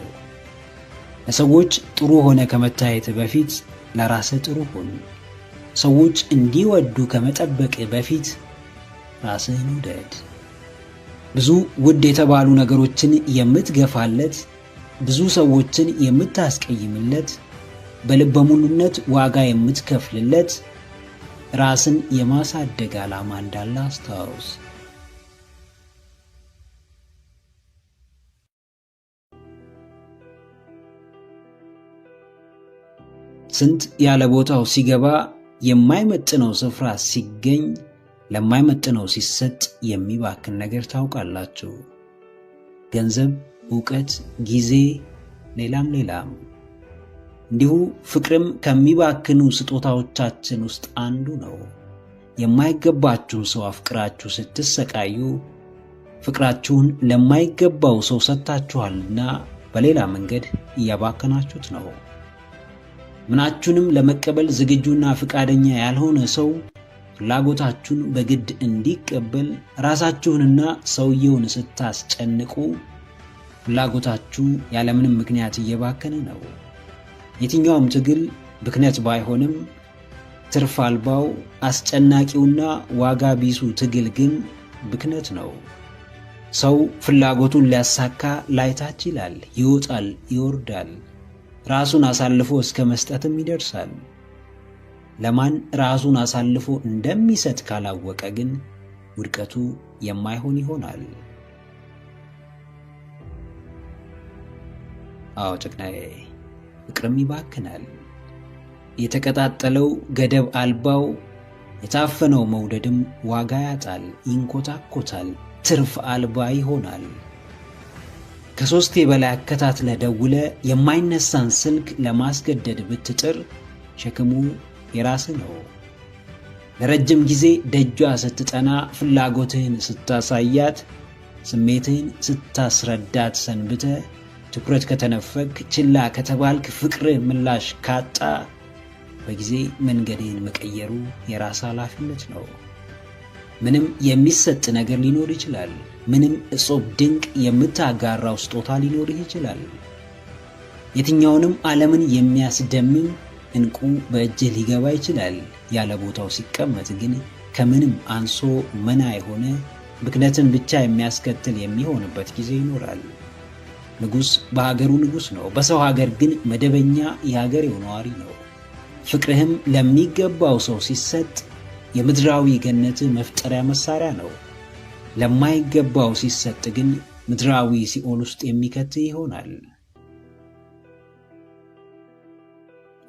ለሰዎች ጥሩ ሆነ ከመታየት በፊት ለራስህ ጥሩ ሁን። ሰዎች እንዲወዱ ከመጠበቅ በፊት ራስህን ውደድ። ብዙ ውድ የተባሉ ነገሮችን የምትገፋለት፣ ብዙ ሰዎችን የምታስቀይምለት፣ በልበ ሙሉነት ዋጋ የምትከፍልለት ራስን የማሳደግ ዓላማ እንዳለ አስታውስ። ስንት ያለ ቦታው ሲገባ የማይመጥነው ስፍራ ሲገኝ ለማይመጥነው ሲሰጥ የሚባክን ነገር ታውቃላችሁ። ገንዘብ፣ ዕውቀት፣ ጊዜ፣ ሌላም ሌላም። እንዲሁ ፍቅርም ከሚባክኑ ስጦታዎቻችን ውስጥ አንዱ ነው። የማይገባችሁን ሰው አፍቅራችሁ ስትሰቃዩ ፍቅራችሁን ለማይገባው ሰው ሰጥታችኋልና በሌላ መንገድ እያባከናችሁት ነው። ምናችሁንም ለመቀበል ዝግጁና ፍቃደኛ ያልሆነ ሰው ፍላጎታችሁን በግድ እንዲቀበል ራሳችሁንና ሰውየውን ስታስጨንቁ ፍላጎታችሁ ያለምንም ምክንያት እየባከነ ነው። የትኛውም ትግል ብክነት ባይሆንም ትርፍ አልባው አስጨናቂውና ዋጋ ቢሱ ትግል ግን ብክነት ነው። ሰው ፍላጎቱን ሊያሳካ ላይታች ይላል፣ ይወጣል፣ ይወርዳል፣ ራሱን አሳልፎ እስከ መስጠትም ይደርሳል። ለማን ራሱን አሳልፎ እንደሚሰጥ ካላወቀ ግን ውድቀቱ የማይሆን ይሆናል። አዎ ጀግናዬ፣ ፍቅርም ይባክናል። የተቀጣጠለው ገደብ አልባው የታፈነው መውደድም ዋጋ ያጣል፣ ይንኮታኮታል፣ ትርፍ አልባ ይሆናል። ከሶስቴ በላይ አከታትለ ደውለ የማይነሳን ስልክ ለማስገደድ ብትጥር ሸክሙ የራስህ ነው። ለረጅም ጊዜ ደጇ ስትጠና ፍላጎትህን ስታሳያት፣ ስሜትህን ስታስረዳት ሰንብተ ትኩረት ከተነፈክ፣ ችላ ከተባልክ፣ ፍቅር ምላሽ ካጣ በጊዜ መንገድህን መቀየሩ የራስ ኃላፊነት ነው። ምንም የሚሰጥ ነገር ሊኖር ይችላል። ምንም እጾብ ድንቅ የምታጋራው ስጦታ ሊኖርህ ይችላል። የትኛውንም ዓለምን የሚያስደምም እንቁ በእጅህ ሊገባ ይችላል። ያለ ቦታው ሲቀመጥ ግን ከምንም አንሶ መና የሆነ ብክነትን ብቻ የሚያስከትል የሚሆንበት ጊዜ ይኖራል። ንጉሥ በሀገሩ ንጉሥ ነው፣ በሰው ሀገር ግን መደበኛ የሀገሬው ነዋሪ ነው። ፍቅርህም ለሚገባው ሰው ሲሰጥ የምድራዊ ገነት መፍጠሪያ መሳሪያ ነው። ለማይገባው ሲሰጥ ግን ምድራዊ ሲኦል ውስጥ የሚከት ይሆናል።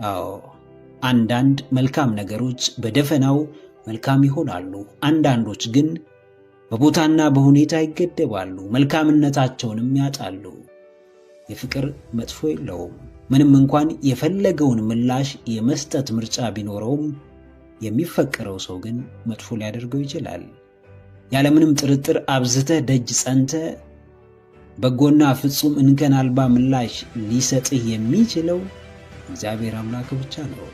አዎ አንዳንድ መልካም ነገሮች በደፈናው መልካም ይሆናሉ። አንዳንዶች ግን በቦታና በሁኔታ ይገደባሉ፣ መልካምነታቸውንም ያጣሉ። የፍቅር መጥፎ የለውም። ምንም እንኳን የፈለገውን ምላሽ የመስጠት ምርጫ ቢኖረውም የሚፈቀረው ሰው ግን መጥፎ ሊያደርገው ይችላል። ያለምንም ጥርጥር አብዝተህ ደጅ ጸንተህ በጎና ፍጹም እንከን አልባ ምላሽ ሊሰጥህ የሚችለው እግዚአብሔር አምላክ ብቻ ነው።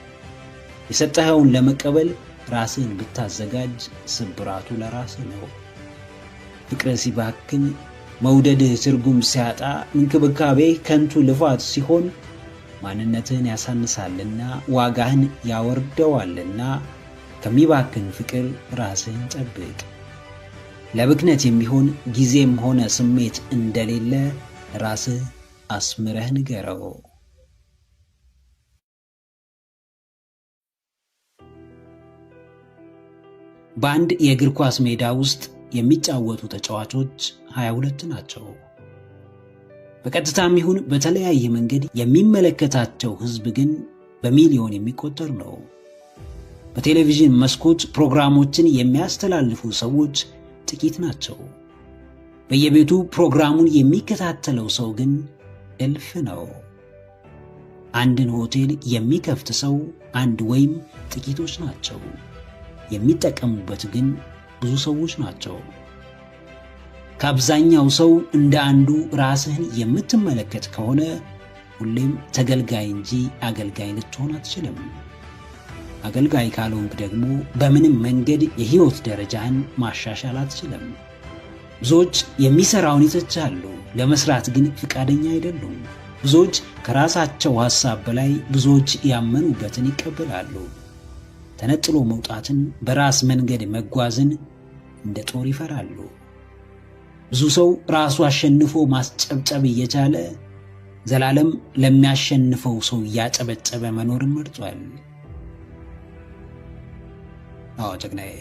የሰጠኸውን ለመቀበል ራስህን ብታዘጋጅ ስብራቱ ለራስህ ነው። ፍቅር ሲባክን፣ መውደድህ ትርጉም ሲያጣ፣ እንክብካቤ ከንቱ ልፋት ሲሆን ማንነትህን ያሳንሳልና ዋጋህን ያወርደዋልና ከሚባክን ፍቅር ራስህን ጠብቅ። ለብክነት የሚሆን ጊዜም ሆነ ስሜት እንደሌለ ራስህ አስምረህ ንገረው። በአንድ የእግር ኳስ ሜዳ ውስጥ የሚጫወቱ ተጫዋቾች 22 ናቸው። በቀጥታም ይሁን በተለያየ መንገድ የሚመለከታቸው ሕዝብ ግን በሚሊዮን የሚቆጠር ነው። በቴሌቪዥን መስኮት ፕሮግራሞችን የሚያስተላልፉ ሰዎች ጥቂት ናቸው። በየቤቱ ፕሮግራሙን የሚከታተለው ሰው ግን እልፍ ነው። አንድን ሆቴል የሚከፍት ሰው አንድ ወይም ጥቂቶች ናቸው። የሚጠቀሙበት ግን ብዙ ሰዎች ናቸው። ከአብዛኛው ሰው እንደ አንዱ ራስህን የምትመለከት ከሆነ ሁሌም ተገልጋይ እንጂ አገልጋይ ልትሆን አትችልም። አገልጋይ ካልሆንክ ደግሞ በምንም መንገድ የህይወት ደረጃህን ማሻሻል አትችልም። ብዙዎች የሚሰራውን ይተቻሉ፣ ለመስራት ግን ፍቃደኛ አይደሉም። ብዙዎች ከራሳቸው ሐሳብ በላይ ብዙዎች ያመኑበትን ይቀበላሉ። ተነጥሎ መውጣትን፣ በራስ መንገድ መጓዝን እንደ ጦር ይፈራሉ። ብዙ ሰው ራሱ አሸንፎ ማስጨብጨብ እየቻለ ዘላለም ለሚያሸንፈው ሰው እያጨበጨበ መኖርን መርጧል። አዎ ጀግናዬ፣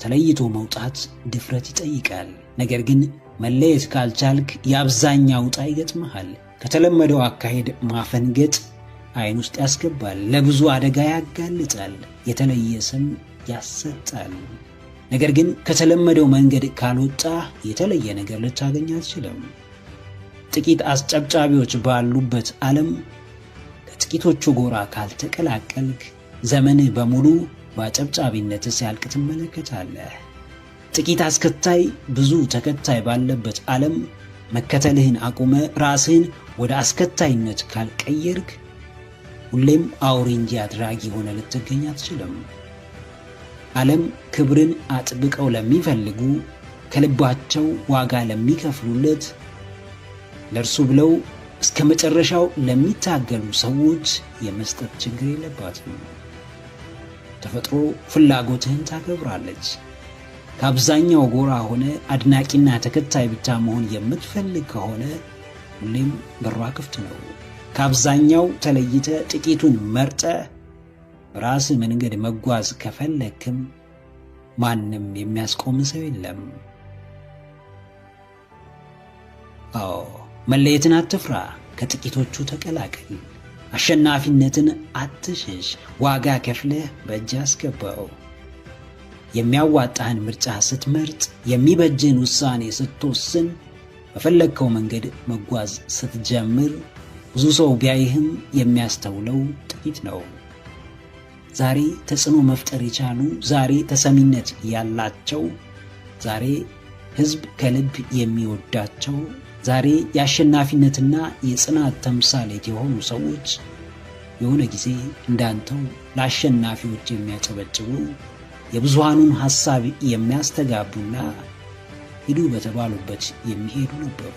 ተለይቶ መውጣት ድፍረት ይጠይቃል። ነገር ግን መለየት ካልቻልክ የአብዛኛው ዕጣ ይገጥምሃል። ከተለመደው አካሄድ ማፈንገጥ ዓይን ውስጥ ያስገባል፣ ለብዙ አደጋ ያጋልጣል፣ የተለየ ስም ያሰጣል። ነገር ግን ከተለመደው መንገድ ካልወጣ የተለየ ነገር ልታገኝ አትችልም። ጥቂት አስጨብጫቢዎች ባሉበት ዓለም ከጥቂቶቹ ጎራ ካልተቀላቀልክ ዘመንህ በሙሉ በአጨብጫቢነት ሲያልቅ ትመለከታለህ። ጥቂት አስከታይ ብዙ ተከታይ ባለበት ዓለም መከተልህን አቁመ ራስህን ወደ አስከታይነት ካልቀየርክ ሁሌም አውሬ እንጂ አድራጊ ሆነ ልትገኝ አትችልም። ዓለም ክብርን አጥብቀው ለሚፈልጉ፣ ከልባቸው ዋጋ ለሚከፍሉለት፣ ለእርሱ ብለው እስከ መጨረሻው ለሚታገሉ ሰዎች የመስጠት ችግር የለባትም። ተፈጥሮ ፍላጎትህን ታከብራለች። ከአብዛኛው ጎራ ሆነ አድናቂና ተከታይ ብቻ መሆን የምትፈልግ ከሆነ ሁሌም በሯ ክፍት ነው። ከአብዛኛው ተለይተ ጥቂቱን መርጠ በራስ መንገድ መጓዝ ከፈለክም ማንም የሚያስቆም ሰው የለም። አዎ መለየትን አትፍራ፣ ከጥቂቶቹ ተቀላቀል። አሸናፊነትን አትሽሽ፣ ዋጋ ከፍለህ በእጅ አስገባው። የሚያዋጣህን ምርጫ ስትመርጥ፣ የሚበጅህን ውሳኔ ስትወስን፣ በፈለግከው መንገድ መጓዝ ስትጀምር፣ ብዙ ሰው ቢያይህም የሚያስተውለው ጥቂት ነው። ዛሬ ተጽዕኖ መፍጠር የቻሉ፣ ዛሬ ተሰሚነት ያላቸው፣ ዛሬ ሕዝብ ከልብ የሚወዳቸው፣ ዛሬ የአሸናፊነትና የጽናት ተምሳሌት የሆኑ ሰዎች የሆነ ጊዜ እንዳንተው ለአሸናፊዎች የሚያጨበጭቡ፣ የብዙሃኑን ሐሳብ የሚያስተጋቡና ሂዱ በተባሉበት የሚሄዱ ነበሩ።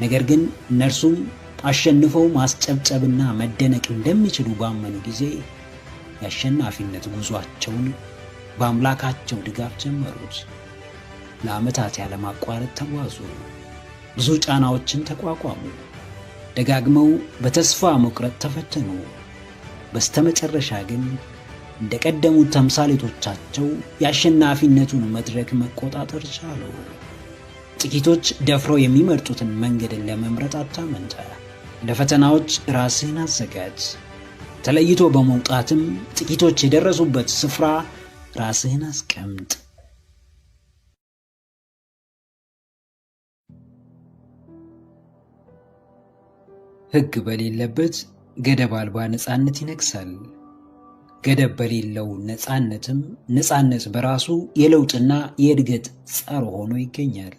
ነገር ግን እነርሱም አሸንፈው ማስጨብጨብና መደነቅ እንደሚችሉ ባመኑ ጊዜ የአሸናፊነት ጉዟቸውን በአምላካቸው ድጋፍ ጀመሩት። ለዓመታት ያለማቋረጥ ተጓዙ። ብዙ ጫናዎችን ተቋቋሙ። ደጋግመው በተስፋ መቁረጥ ተፈተኑ። በስተመጨረሻ ግን እንደ ቀደሙት ተምሳሌቶቻቸው የአሸናፊነቱን መድረክ መቆጣጠር ቻሉ። ጥቂቶች ደፍረው የሚመርጡትን መንገድን ለመምረጥ አታመንታ። ለፈተናዎች ራስህን አዘጋጅ። ተለይቶ በመውጣትም ጥቂቶች የደረሱበት ስፍራ ራስህን አስቀምጥ። ሕግ በሌለበት ገደብ አልባ ነፃነት ይነግሳል። ገደብ በሌለው ነፃነትም ነፃነት በራሱ የለውጥና የእድገት ጸር ሆኖ ይገኛል።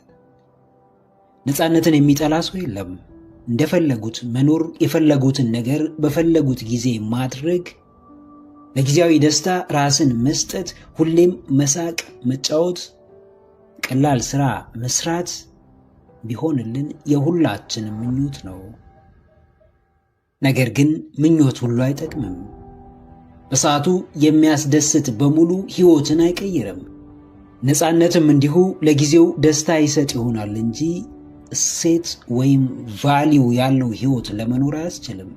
ነፃነትን የሚጠላ ሰው የለም። እንደፈለጉት መኖር፣ የፈለጉትን ነገር በፈለጉት ጊዜ ማድረግ፣ ለጊዜያዊ ደስታ ራስን መስጠት፣ ሁሌም መሳቅ፣ መጫወት፣ ቀላል ሥራ መስራት ቢሆንልን የሁላችንም ምኞት ነው። ነገር ግን ምኞት ሁሉ አይጠቅምም። በሰዓቱ የሚያስደስት በሙሉ ሕይወትን አይቀይርም። ነፃነትም እንዲሁ ለጊዜው ደስታ ይሰጥ ይሆናል እንጂ እሴት ወይም ቫሊው ያለው ሕይወት ለመኖር አያስችልም።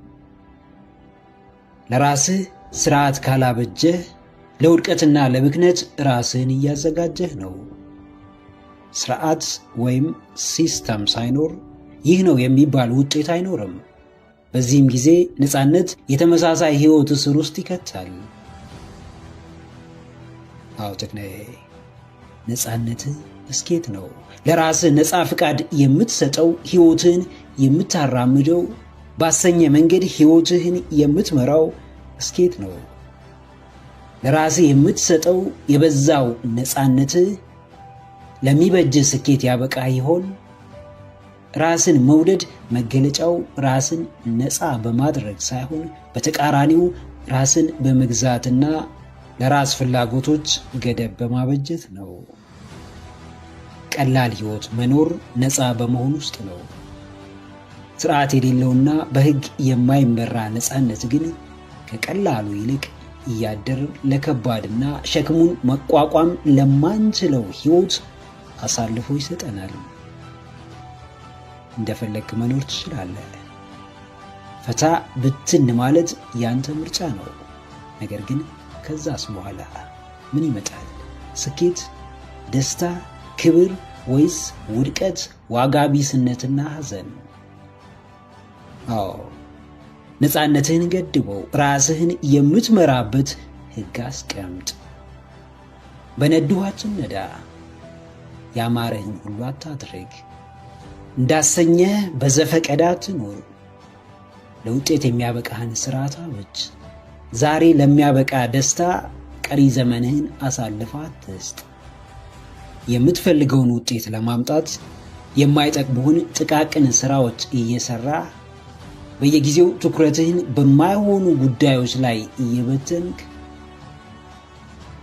ለራስህ ስርዓት ካላበጀህ ለውድቀትና ለብክነት ራስህን እያዘጋጀህ ነው። ስርዓት ወይም ሲስተም ሳይኖር ይህ ነው የሚባል ውጤት አይኖርም። በዚህም ጊዜ ነፃነት የተመሳሳይ ሕይወት እስር ውስጥ ይከታል። አዎ ተክናዬ፣ ነፃነትህ እስኬት ነው። ለራስህ ነፃ ፍቃድ የምትሰጠው፣ ሕይወትህን የምታራምደው፣ ባሰኘ መንገድ ሕይወትህን የምትመራው እስኬት ነው። ለራስህ የምትሰጠው የበዛው ነፃነትህ ለሚበጅህ ስኬት ያበቃ ይሆን? ራስን መውደድ መገለጫው ራስን ነፃ በማድረግ ሳይሆን በተቃራኒው ራስን በመግዛትና ለራስ ፍላጎቶች ገደብ በማበጀት ነው። ቀላል ሕይወት መኖር ነፃ በመሆን ውስጥ ነው። ስርዓት የሌለውና በሕግ የማይመራ ነፃነት ግን ከቀላሉ ይልቅ እያደር ለከባድና ሸክሙን መቋቋም ለማንችለው ሕይወት አሳልፎ ይሰጠናል። እንደፈለግክ መኖር ትችላለህ። ፈታ ብትን ማለት ያንተ ምርጫ ነው። ነገር ግን ከዛስ በኋላ ምን ይመጣል? ስኬት፣ ደስታ፣ ክብር ወይስ ውድቀት፣ ዋጋ ቢስነትና ሐዘን? አዎ ነፃነትህን ገድበው፣ ራስህን የምትመራበት ሕግ አስቀምጥ። በነድኋችን ነዳ፣ ያማረህን ሁሉ አታድርግ። እንዳሰኘህ በዘፈቀደ አትኑር። ለውጤት የሚያበቃህን ሥርዓት አበጅ። ዛሬ ለሚያበቃ ደስታ ቀሪ ዘመንህን አሳልፈህ አትስጥ። የምትፈልገውን ውጤት ለማምጣት የማይጠቅሙህን ጥቃቅን ሥራዎች እየሠራ በየጊዜው ትኩረትህን በማይሆኑ ጉዳዮች ላይ እየበተንክ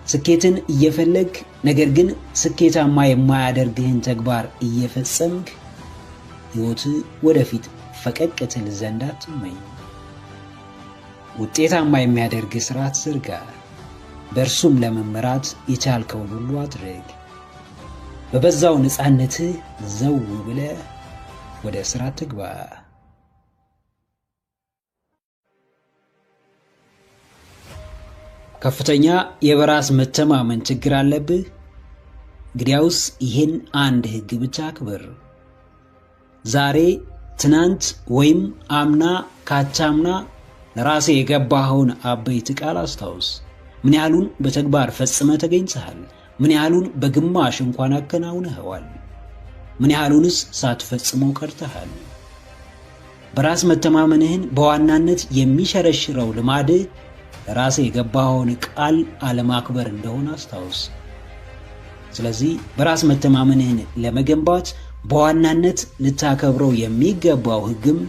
ስኬትን እየፈለግክ ነገር ግን ስኬታማ የማያደርግህን ተግባር እየፈጸምክ ሕይወትህ ወደፊት ፈቀቅ ትል ዘንድ አትመኝ። ውጤታማ የሚያደርግ ሥርዓት ዘርጋ። በእርሱም ለመመራት የቻልከውን ሁሉ አድርግ። በበዛው ነፃነትህ ዘው ብለህ ወደ ሥራ ትግባ። ከፍተኛ የበራስ መተማመን ችግር አለብህ? እንግዲያውስ ይህን አንድ ሕግ ብቻ አክብር። ዛሬ፣ ትናንት ወይም አምና ካቻምና ለራሴ የገባኸውን አበይት ቃል አስታውስ። ምን ያህሉን በተግባር ፈጽመ ተገኝተሃል? ምን ያህሉን በግማሽ እንኳን አከናውነኸዋል? ምን ያህሉንስ ሳትፈጽመው ቀርተሃል? በራስ መተማመንህን በዋናነት የሚሸረሽረው ልማድህ ለራሴ የገባኸውን ቃል አለማክበር እንደሆነ አስታውስ። ስለዚህ በራስ መተማመንህን ለመገንባት በዋናነት ልታከብረው የሚገባው ሕግም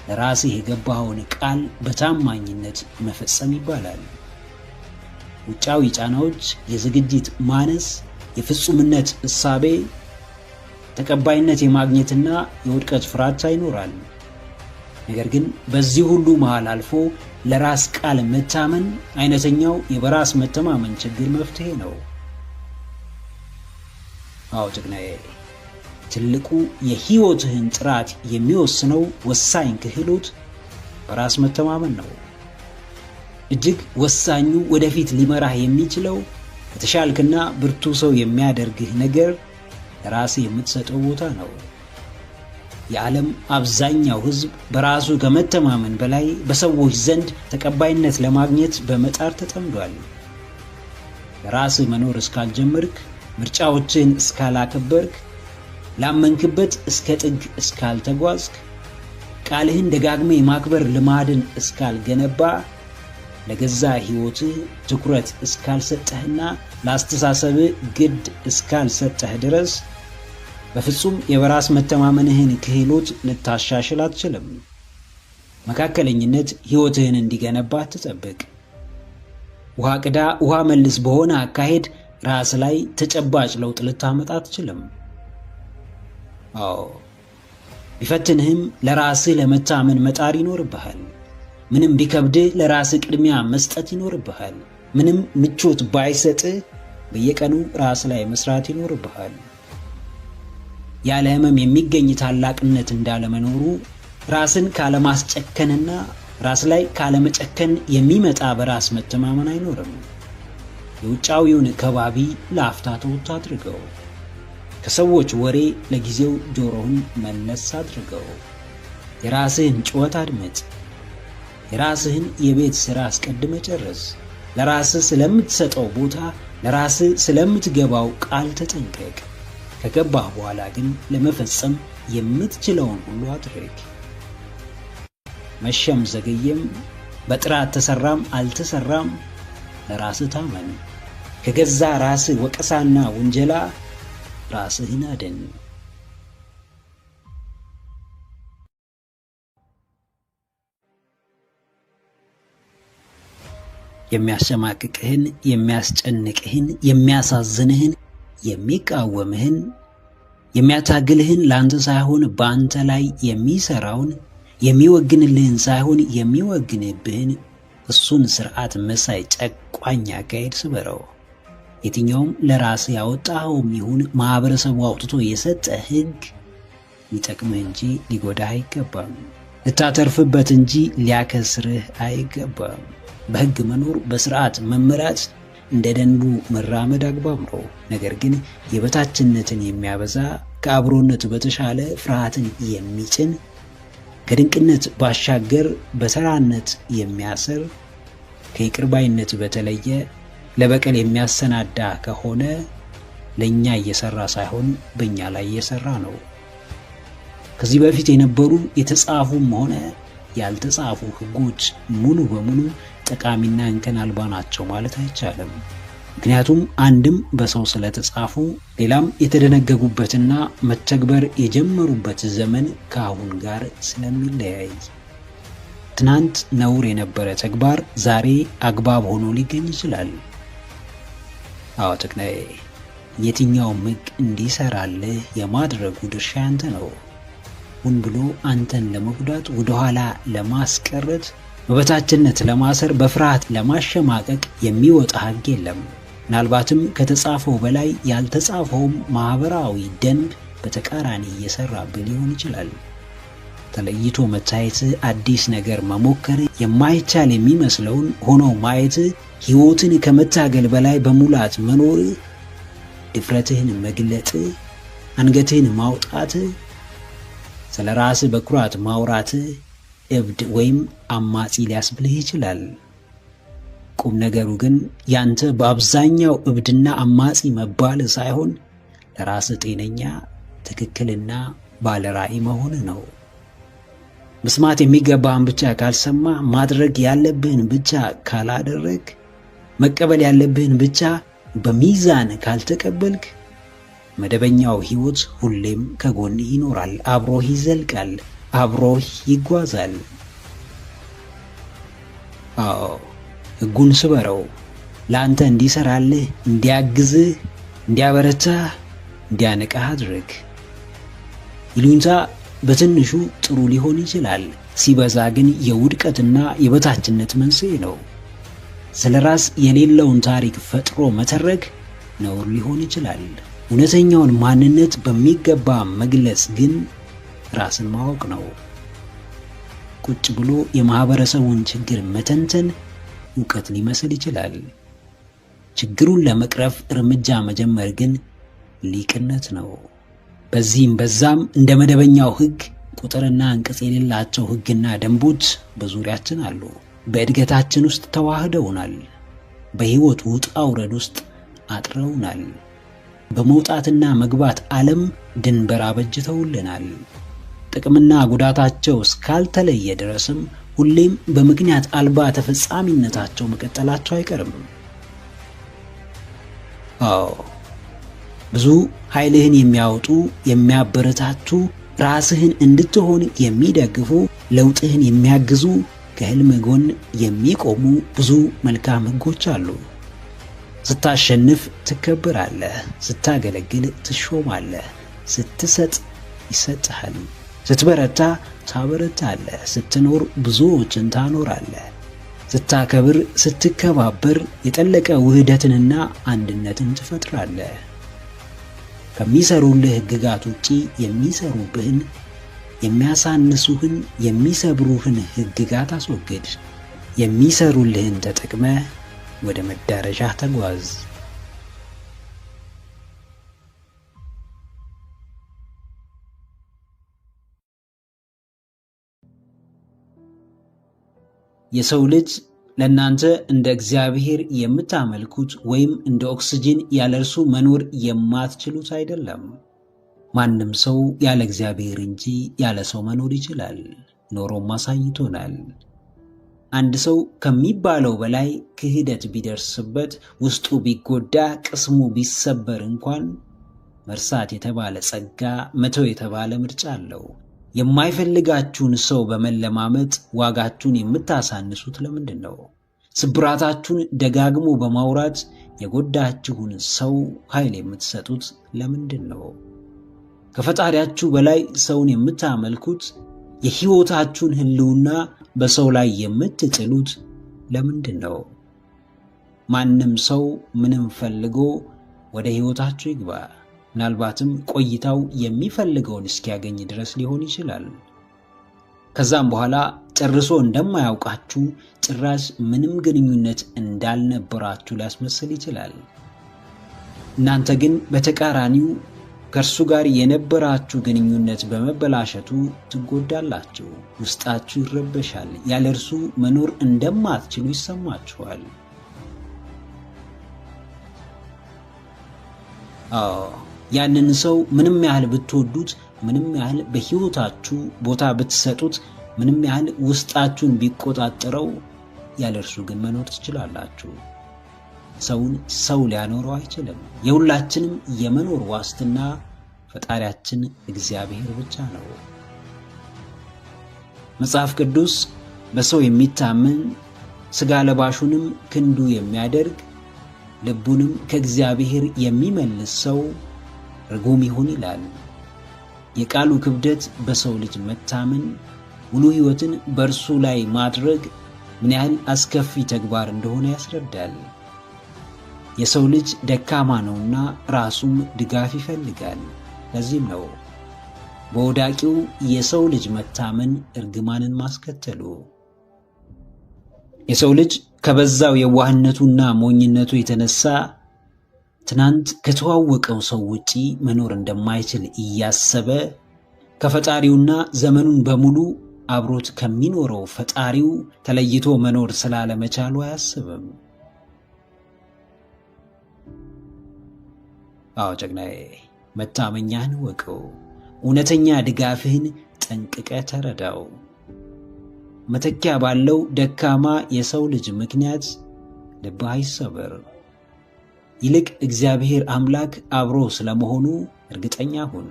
ለራስህ የገባኸውን ቃል በታማኝነት መፈጸም ይባላል። ውጫዊ ጫናዎች፣ የዝግጅት ማነስ፣ የፍጹምነት እሳቤ፣ ተቀባይነት የማግኘትና የውድቀት ፍራቻ ይኖራል። ነገር ግን በዚህ ሁሉ መሃል አልፎ ለራስ ቃል መታመን አይነተኛው የበራስ መተማመን ችግር መፍትሄ ነው። አዎ ጀግናዬ፣ ትልቁ የህይወትህን ጥራት የሚወስነው ወሳኝ ክህሎት በራስ መተማመን ነው። እጅግ ወሳኙ ወደፊት ሊመራህ የሚችለው የተሻልክና ብርቱ ሰው የሚያደርግህ ነገር ለራስህ የምትሰጠው ቦታ ነው። የዓለም አብዛኛው ሕዝብ በራሱ ከመተማመን በላይ በሰዎች ዘንድ ተቀባይነት ለማግኘት በመጣር ተጠምዷል። ለራስህ መኖር እስካልጀመርክ፣ ምርጫዎችን እስካላከበርክ፣ ላመንክበት እስከ ጥግ እስካልተጓዝክ፣ ቃልህን ደጋግመ የማክበር ልማድን እስካልገነባ፣ ለገዛ ሕይወትህ ትኩረት እስካልሰጠህና ለአስተሳሰብህ ግድ እስካልሰጠህ ድረስ በፍጹም የበራስ መተማመንህን ክህሎት ልታሻሽል አትችልም። መካከለኝነት ሕይወትህን እንዲገነባ ትጠብቅ። ውሃ ቅዳ ውሃ መልስ በሆነ አካሄድ ራስ ላይ ተጨባጭ ለውጥ ልታመጣ አትችልም። አዎ ቢፈትንህም ለራስህ ለመታመን መጣር ይኖርብሃል። ምንም ቢከብድህ ለራስህ ቅድሚያ መስጠት ይኖርብሃል። ምንም ምቾት ባይሰጥህ በየቀኑ ራስ ላይ መስራት ይኖርብሃል። ያለ ህመም የሚገኝ ታላቅነት እንዳለመኖሩ ራስን ካለማስጨከንና ራስ ላይ ካለመጨከን የሚመጣ በራስ መተማመን አይኖርም። የውጫዊውን ከባቢ ለአፍታ ተውት አድርገው። ከሰዎች ወሬ ለጊዜው ጆሮህን መለስ አድርገው። የራስህን ጩኸት አድምጥ። የራስህን የቤት ሥራ አስቀድመ ጨርስ። ለራስህ ስለምትሰጠው ቦታ፣ ለራስህ ስለምትገባው ቃል ተጠንቀቅ። ከገባህ በኋላ ግን ለመፈጸም የምትችለውን ሁሉ አድርግ። መሸም ዘገየም፣ በጥራት ተሰራም አልተሰራም ለራስህ ታመን። ከገዛ ራስህ ወቀሳና ውንጀላ ራስህን አድን። የሚያሸማቅቅህን፣ የሚያስጨንቅህን፣ የሚያሳዝንህን፣ የሚቃወምህን፣ የሚያታግልህን ለአንተ ሳይሆን በአንተ ላይ የሚሰራውን፣ የሚወግንልህን ሳይሆን የሚወግንብህን እሱን ስርዓት መሳይ ጨቋኝ አካሄድ ስበረው። የትኛውም ለራስ ያወጣኸውም ይሁን ማህበረሰቡ አውጥቶ የሰጠ ሕግ ሊጠቅምህ እንጂ ሊጎዳህ አይገባም። ልታተርፍበት እንጂ ሊያከስርህ አይገባም። በሕግ መኖር፣ በስርዓት መመራት፣ እንደ ደንቡ መራመድ አግባብ ነው። ነገር ግን የበታችነትን የሚያበዛ፣ ከአብሮነት በተሻለ ፍርሃትን የሚጭን፣ ከድንቅነት ባሻገር በተራነት የሚያስር፣ ከይቅርባይነት በተለየ ለበቀል የሚያሰናዳ ከሆነ ለእኛ እየሰራ ሳይሆን በእኛ ላይ እየሰራ ነው። ከዚህ በፊት የነበሩ የተጻፉም ሆነ ያልተጻፉ ሕጎች ሙሉ በሙሉ ጠቃሚና እንከን አልባ ናቸው ማለት አይቻልም። ምክንያቱም አንድም በሰው ስለተጻፉ፣ ሌላም የተደነገጉበትና መተግበር የጀመሩበት ዘመን ከአሁን ጋር ስለሚለያይ። ትናንት ነውር የነበረ ተግባር ዛሬ አግባብ ሆኖ ሊገኝ ይችላል። አዎ ጀግናዬ፣ የትኛውም ሕግ እንዲሰራልህ የማድረጉ ድርሻ ያንተ ነው። ሁን ብሎ አንተን ለመጉዳት፣ ወደኋላ ለማስቀረት፣ በበታችነት ለማሰር፣ በፍርሃት ለማሸማቀቅ የሚወጣ ሕግ የለም። ምናልባትም ከተጻፈው በላይ ያልተጻፈውም ማህበራዊ ደንብ በተቃራኒ እየሰራብህ ሊሆን ይችላል። ተለይቶ መታየት፣ አዲስ ነገር መሞከር፣ የማይቻል የሚመስለውን ሆኖ ማየት፣ ሕይወትን ከመታገል በላይ በሙላት መኖር፣ ድፍረትህን መግለጥ፣ አንገትህን ማውጣት፣ ስለ ራስህ በኩራት ማውራት እብድ ወይም አማጺ ሊያስብልህ ይችላል። ቁም ነገሩ ግን ያንተ በአብዛኛው እብድና አማጺ መባል ሳይሆን ለራስህ ጤነኛ፣ ትክክልና ባለራዕይ መሆን ነው። መስማት የሚገባህን ብቻ ካልሰማ፣ ማድረግ ያለብህን ብቻ ካላደረግ፣ መቀበል ያለብህን ብቻ በሚዛን ካልተቀበልክ መደበኛው ሕይወት ሁሌም ከጎንህ ይኖራል፣ አብሮህ ይዘልቃል፣ አብሮህ ይጓዛል። አዎ ሕጉን ስበረው። ለአንተ እንዲሰራልህ፣ እንዲያግዝህ፣ እንዲያበረታህ፣ እንዲያነቃህ አድርግ። ይሉኝታ በትንሹ ጥሩ ሊሆን ይችላል፣ ሲበዛ ግን የውድቀትና የበታችነት መንስኤ ነው። ስለ ራስ የሌለውን ታሪክ ፈጥሮ መተረክ ነውር ሊሆን ይችላል። እውነተኛውን ማንነት በሚገባ መግለጽ ግን ራስን ማወቅ ነው። ቁጭ ብሎ የማህበረሰቡን ችግር መተንተን ዕውቀት ሊመስል ይችላል። ችግሩን ለመቅረፍ እርምጃ መጀመር ግን ሊቅነት ነው። በዚህም በዛም እንደ መደበኛው ሕግ ቁጥርና አንቀጽ የሌላቸው ሕግና ደንቦች በዙሪያችን አሉ። በእድገታችን ውስጥ ተዋህደውናል። በሕይወት ውጣ ውረድ ውስጥ አጥረውናል። በመውጣትና መግባት ዓለም ድንበር አበጅተውልናል። ጥቅምና ጉዳታቸው እስካልተለየ ድረስም ሁሌም በምክንያት አልባ ተፈጻሚነታቸው መቀጠላቸው አይቀርም። አዎ ብዙ ኃይልህን የሚያወጡ፣ የሚያበረታቱ፣ ራስህን እንድትሆን የሚደግፉ፣ ለውጥህን የሚያግዙ፣ ከህልም ጎን የሚቆሙ ብዙ መልካም ሕጎች አሉ። ስታሸንፍ ትከበራለህ፣ ስታገለግል ትሾማለህ፣ ስትሰጥ ይሰጥሃል፣ ስትበረታ ታበረታለህ፣ ስትኖር ብዙዎችን ታኖራለህ፣ ስታከብር፣ ስትከባበር የጠለቀ ውህደትንና አንድነትን ትፈጥራለህ። ከሚሰሩልህ ሕግጋት ውጪ የሚሰሩብህን፣ የሚያሳንሱህን፣ የሚሰብሩህን ሕግጋት አስወግድ። የሚሰሩልህን ተጠቅመህ ወደ መዳረሻ ተጓዝ። የሰው ልጅ ለእናንተ እንደ እግዚአብሔር የምታመልኩት ወይም እንደ ኦክስጂን ያለ እርሱ መኖር የማትችሉት አይደለም። ማንም ሰው ያለ እግዚአብሔር እንጂ ያለ ሰው መኖር ይችላል፣ ኖሮም አሳይቶናል። አንድ ሰው ከሚባለው በላይ ክህደት ቢደርስበት፣ ውስጡ ቢጎዳ፣ ቅስሙ ቢሰበር እንኳን መርሳት የተባለ ጸጋ፣ መተው የተባለ ምርጫ አለው። የማይፈልጋችሁን ሰው በመለማመጥ ዋጋችሁን የምታሳንሱት ለምንድን ነው? ስብራታችሁን ደጋግሞ በማውራት የጎዳችሁን ሰው ኃይል የምትሰጡት ለምንድን ነው? ከፈጣሪያችሁ በላይ ሰውን የምታመልኩት፣ የሕይወታችሁን ሕልውና በሰው ላይ የምትጥሉት ለምንድን ነው? ማንም ሰው ምንም ፈልጎ ወደ ሕይወታችሁ ይግባ፣ ምናልባትም ቆይታው የሚፈልገውን እስኪያገኝ ድረስ ሊሆን ይችላል። ከዛም በኋላ ጨርሶ እንደማያውቃችሁ፣ ጭራሽ ምንም ግንኙነት እንዳልነበራችሁ ሊያስመስል ይችላል። እናንተ ግን በተቃራኒው ከእርሱ ጋር የነበራችሁ ግንኙነት በመበላሸቱ ትጎዳላችሁ። ውስጣችሁ ይረበሻል። ያለ እርሱ መኖር እንደማትችሉ ይሰማችኋል። ያንን ሰው ምንም ያህል ብትወዱት፣ ምንም ያህል በሕይወታችሁ ቦታ ብትሰጡት፣ ምንም ያህል ውስጣችሁን ቢቆጣጠረው፣ ያለ እርሱ ግን መኖር ትችላላችሁ። ሰውን ሰው ሊያኖረው አይችልም። የሁላችንም የመኖር ዋስትና ፈጣሪያችን እግዚአብሔር ብቻ ነው። መጽሐፍ ቅዱስ በሰው የሚታመን ሥጋ ለባሹንም ክንዱ የሚያደርግ ልቡንም ከእግዚአብሔር የሚመልስ ሰው ርጉም ይሁን ይላል። የቃሉ ክብደት በሰው ልጅ መታመን፣ ሙሉ ሕይወትን በእርሱ ላይ ማድረግ ምን ያህል አስከፊ ተግባር እንደሆነ ያስረዳል። የሰው ልጅ ደካማ ነውና ራሱም ድጋፍ ይፈልጋል። ለዚህም ነው በወዳቂው የሰው ልጅ መታመን እርግማንን ማስከተሉ። የሰው ልጅ ከበዛው የዋህነቱና ሞኝነቱ የተነሳ ትናንት ከተዋወቀው ሰው ውጪ መኖር እንደማይችል እያሰበ ከፈጣሪውና ዘመኑን በሙሉ አብሮት ከሚኖረው ፈጣሪው ተለይቶ መኖር ስላለመቻሉ አያስብም። አዎ ጀግናዬ፣ መታመኛህን ወቀው፣ እውነተኛ ድጋፍህን ጠንቅቀ ተረዳው። መተኪያ ባለው ደካማ የሰው ልጅ ምክንያት ልብህ አይሰበር። ይልቅ እግዚአብሔር አምላክ አብሮ ስለመሆኑ እርግጠኛ ሁን።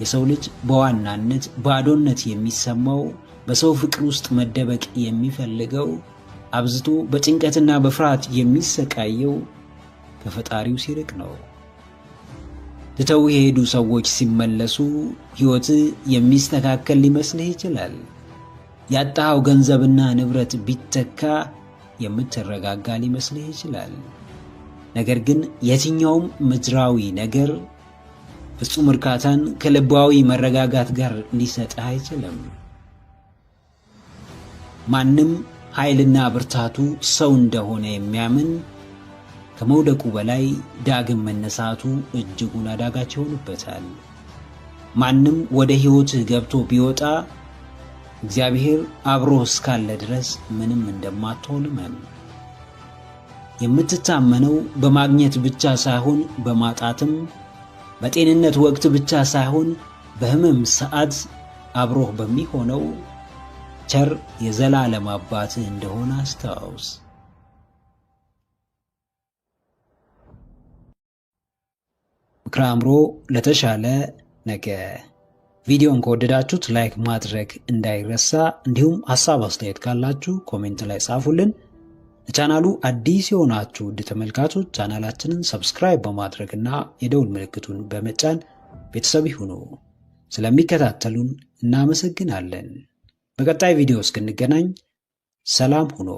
የሰው ልጅ በዋናነት ባዶነት የሚሰማው፣ በሰው ፍቅር ውስጥ መደበቅ የሚፈልገው፣ አብዝቶ በጭንቀትና በፍርሃት የሚሰቃየው ከፈጣሪው ሲርቅ ነው። ትተው የሄዱ ሰዎች ሲመለሱ ሕይወት የሚስተካከል ሊመስልህ ይችላል። ያጣኸው ገንዘብና ንብረት ቢተካ የምትረጋጋ ሊመስልህ ይችላል። ነገር ግን የትኛውም ምድራዊ ነገር ፍጹም እርካታን ከልባዊ መረጋጋት ጋር ሊሰጥህ አይችልም። ማንም ኃይልና ብርታቱ ሰው እንደሆነ የሚያምን ከመውደቁ በላይ ዳግም መነሳቱ እጅጉን አዳጋች ይሆንበታል። ማንም ወደ ሕይወትህ ገብቶ ቢወጣ እግዚአብሔር አብሮህ እስካለ ድረስ ምንም እንደማትሆን እመን። የምትታመነው በማግኘት ብቻ ሳይሆን በማጣትም፣ በጤንነት ወቅት ብቻ ሳይሆን በሕመም ሰዓት አብሮህ በሚሆነው ቸር የዘላለም አባትህ እንደሆነ አስታውስ። ምክረ አእምሮ ለተሻለ ነገ። ቪዲዮን ከወደዳችሁት ላይክ ማድረግ እንዳይረሳ፣ እንዲሁም ሐሳብ አስተያየት ካላችሁ ኮሜንት ላይ ጻፉልን። ለቻናሉ አዲስ የሆናችሁ ውድ ተመልካቾች ቻናላችንን ሰብስክራይብ በማድረግና የደውል ምልክቱን በመጫን ቤተሰብ ይሁኑ። ስለሚከታተሉን እናመሰግናለን። በቀጣይ ቪዲዮ እስክንገናኝ ሰላም ሁኑ።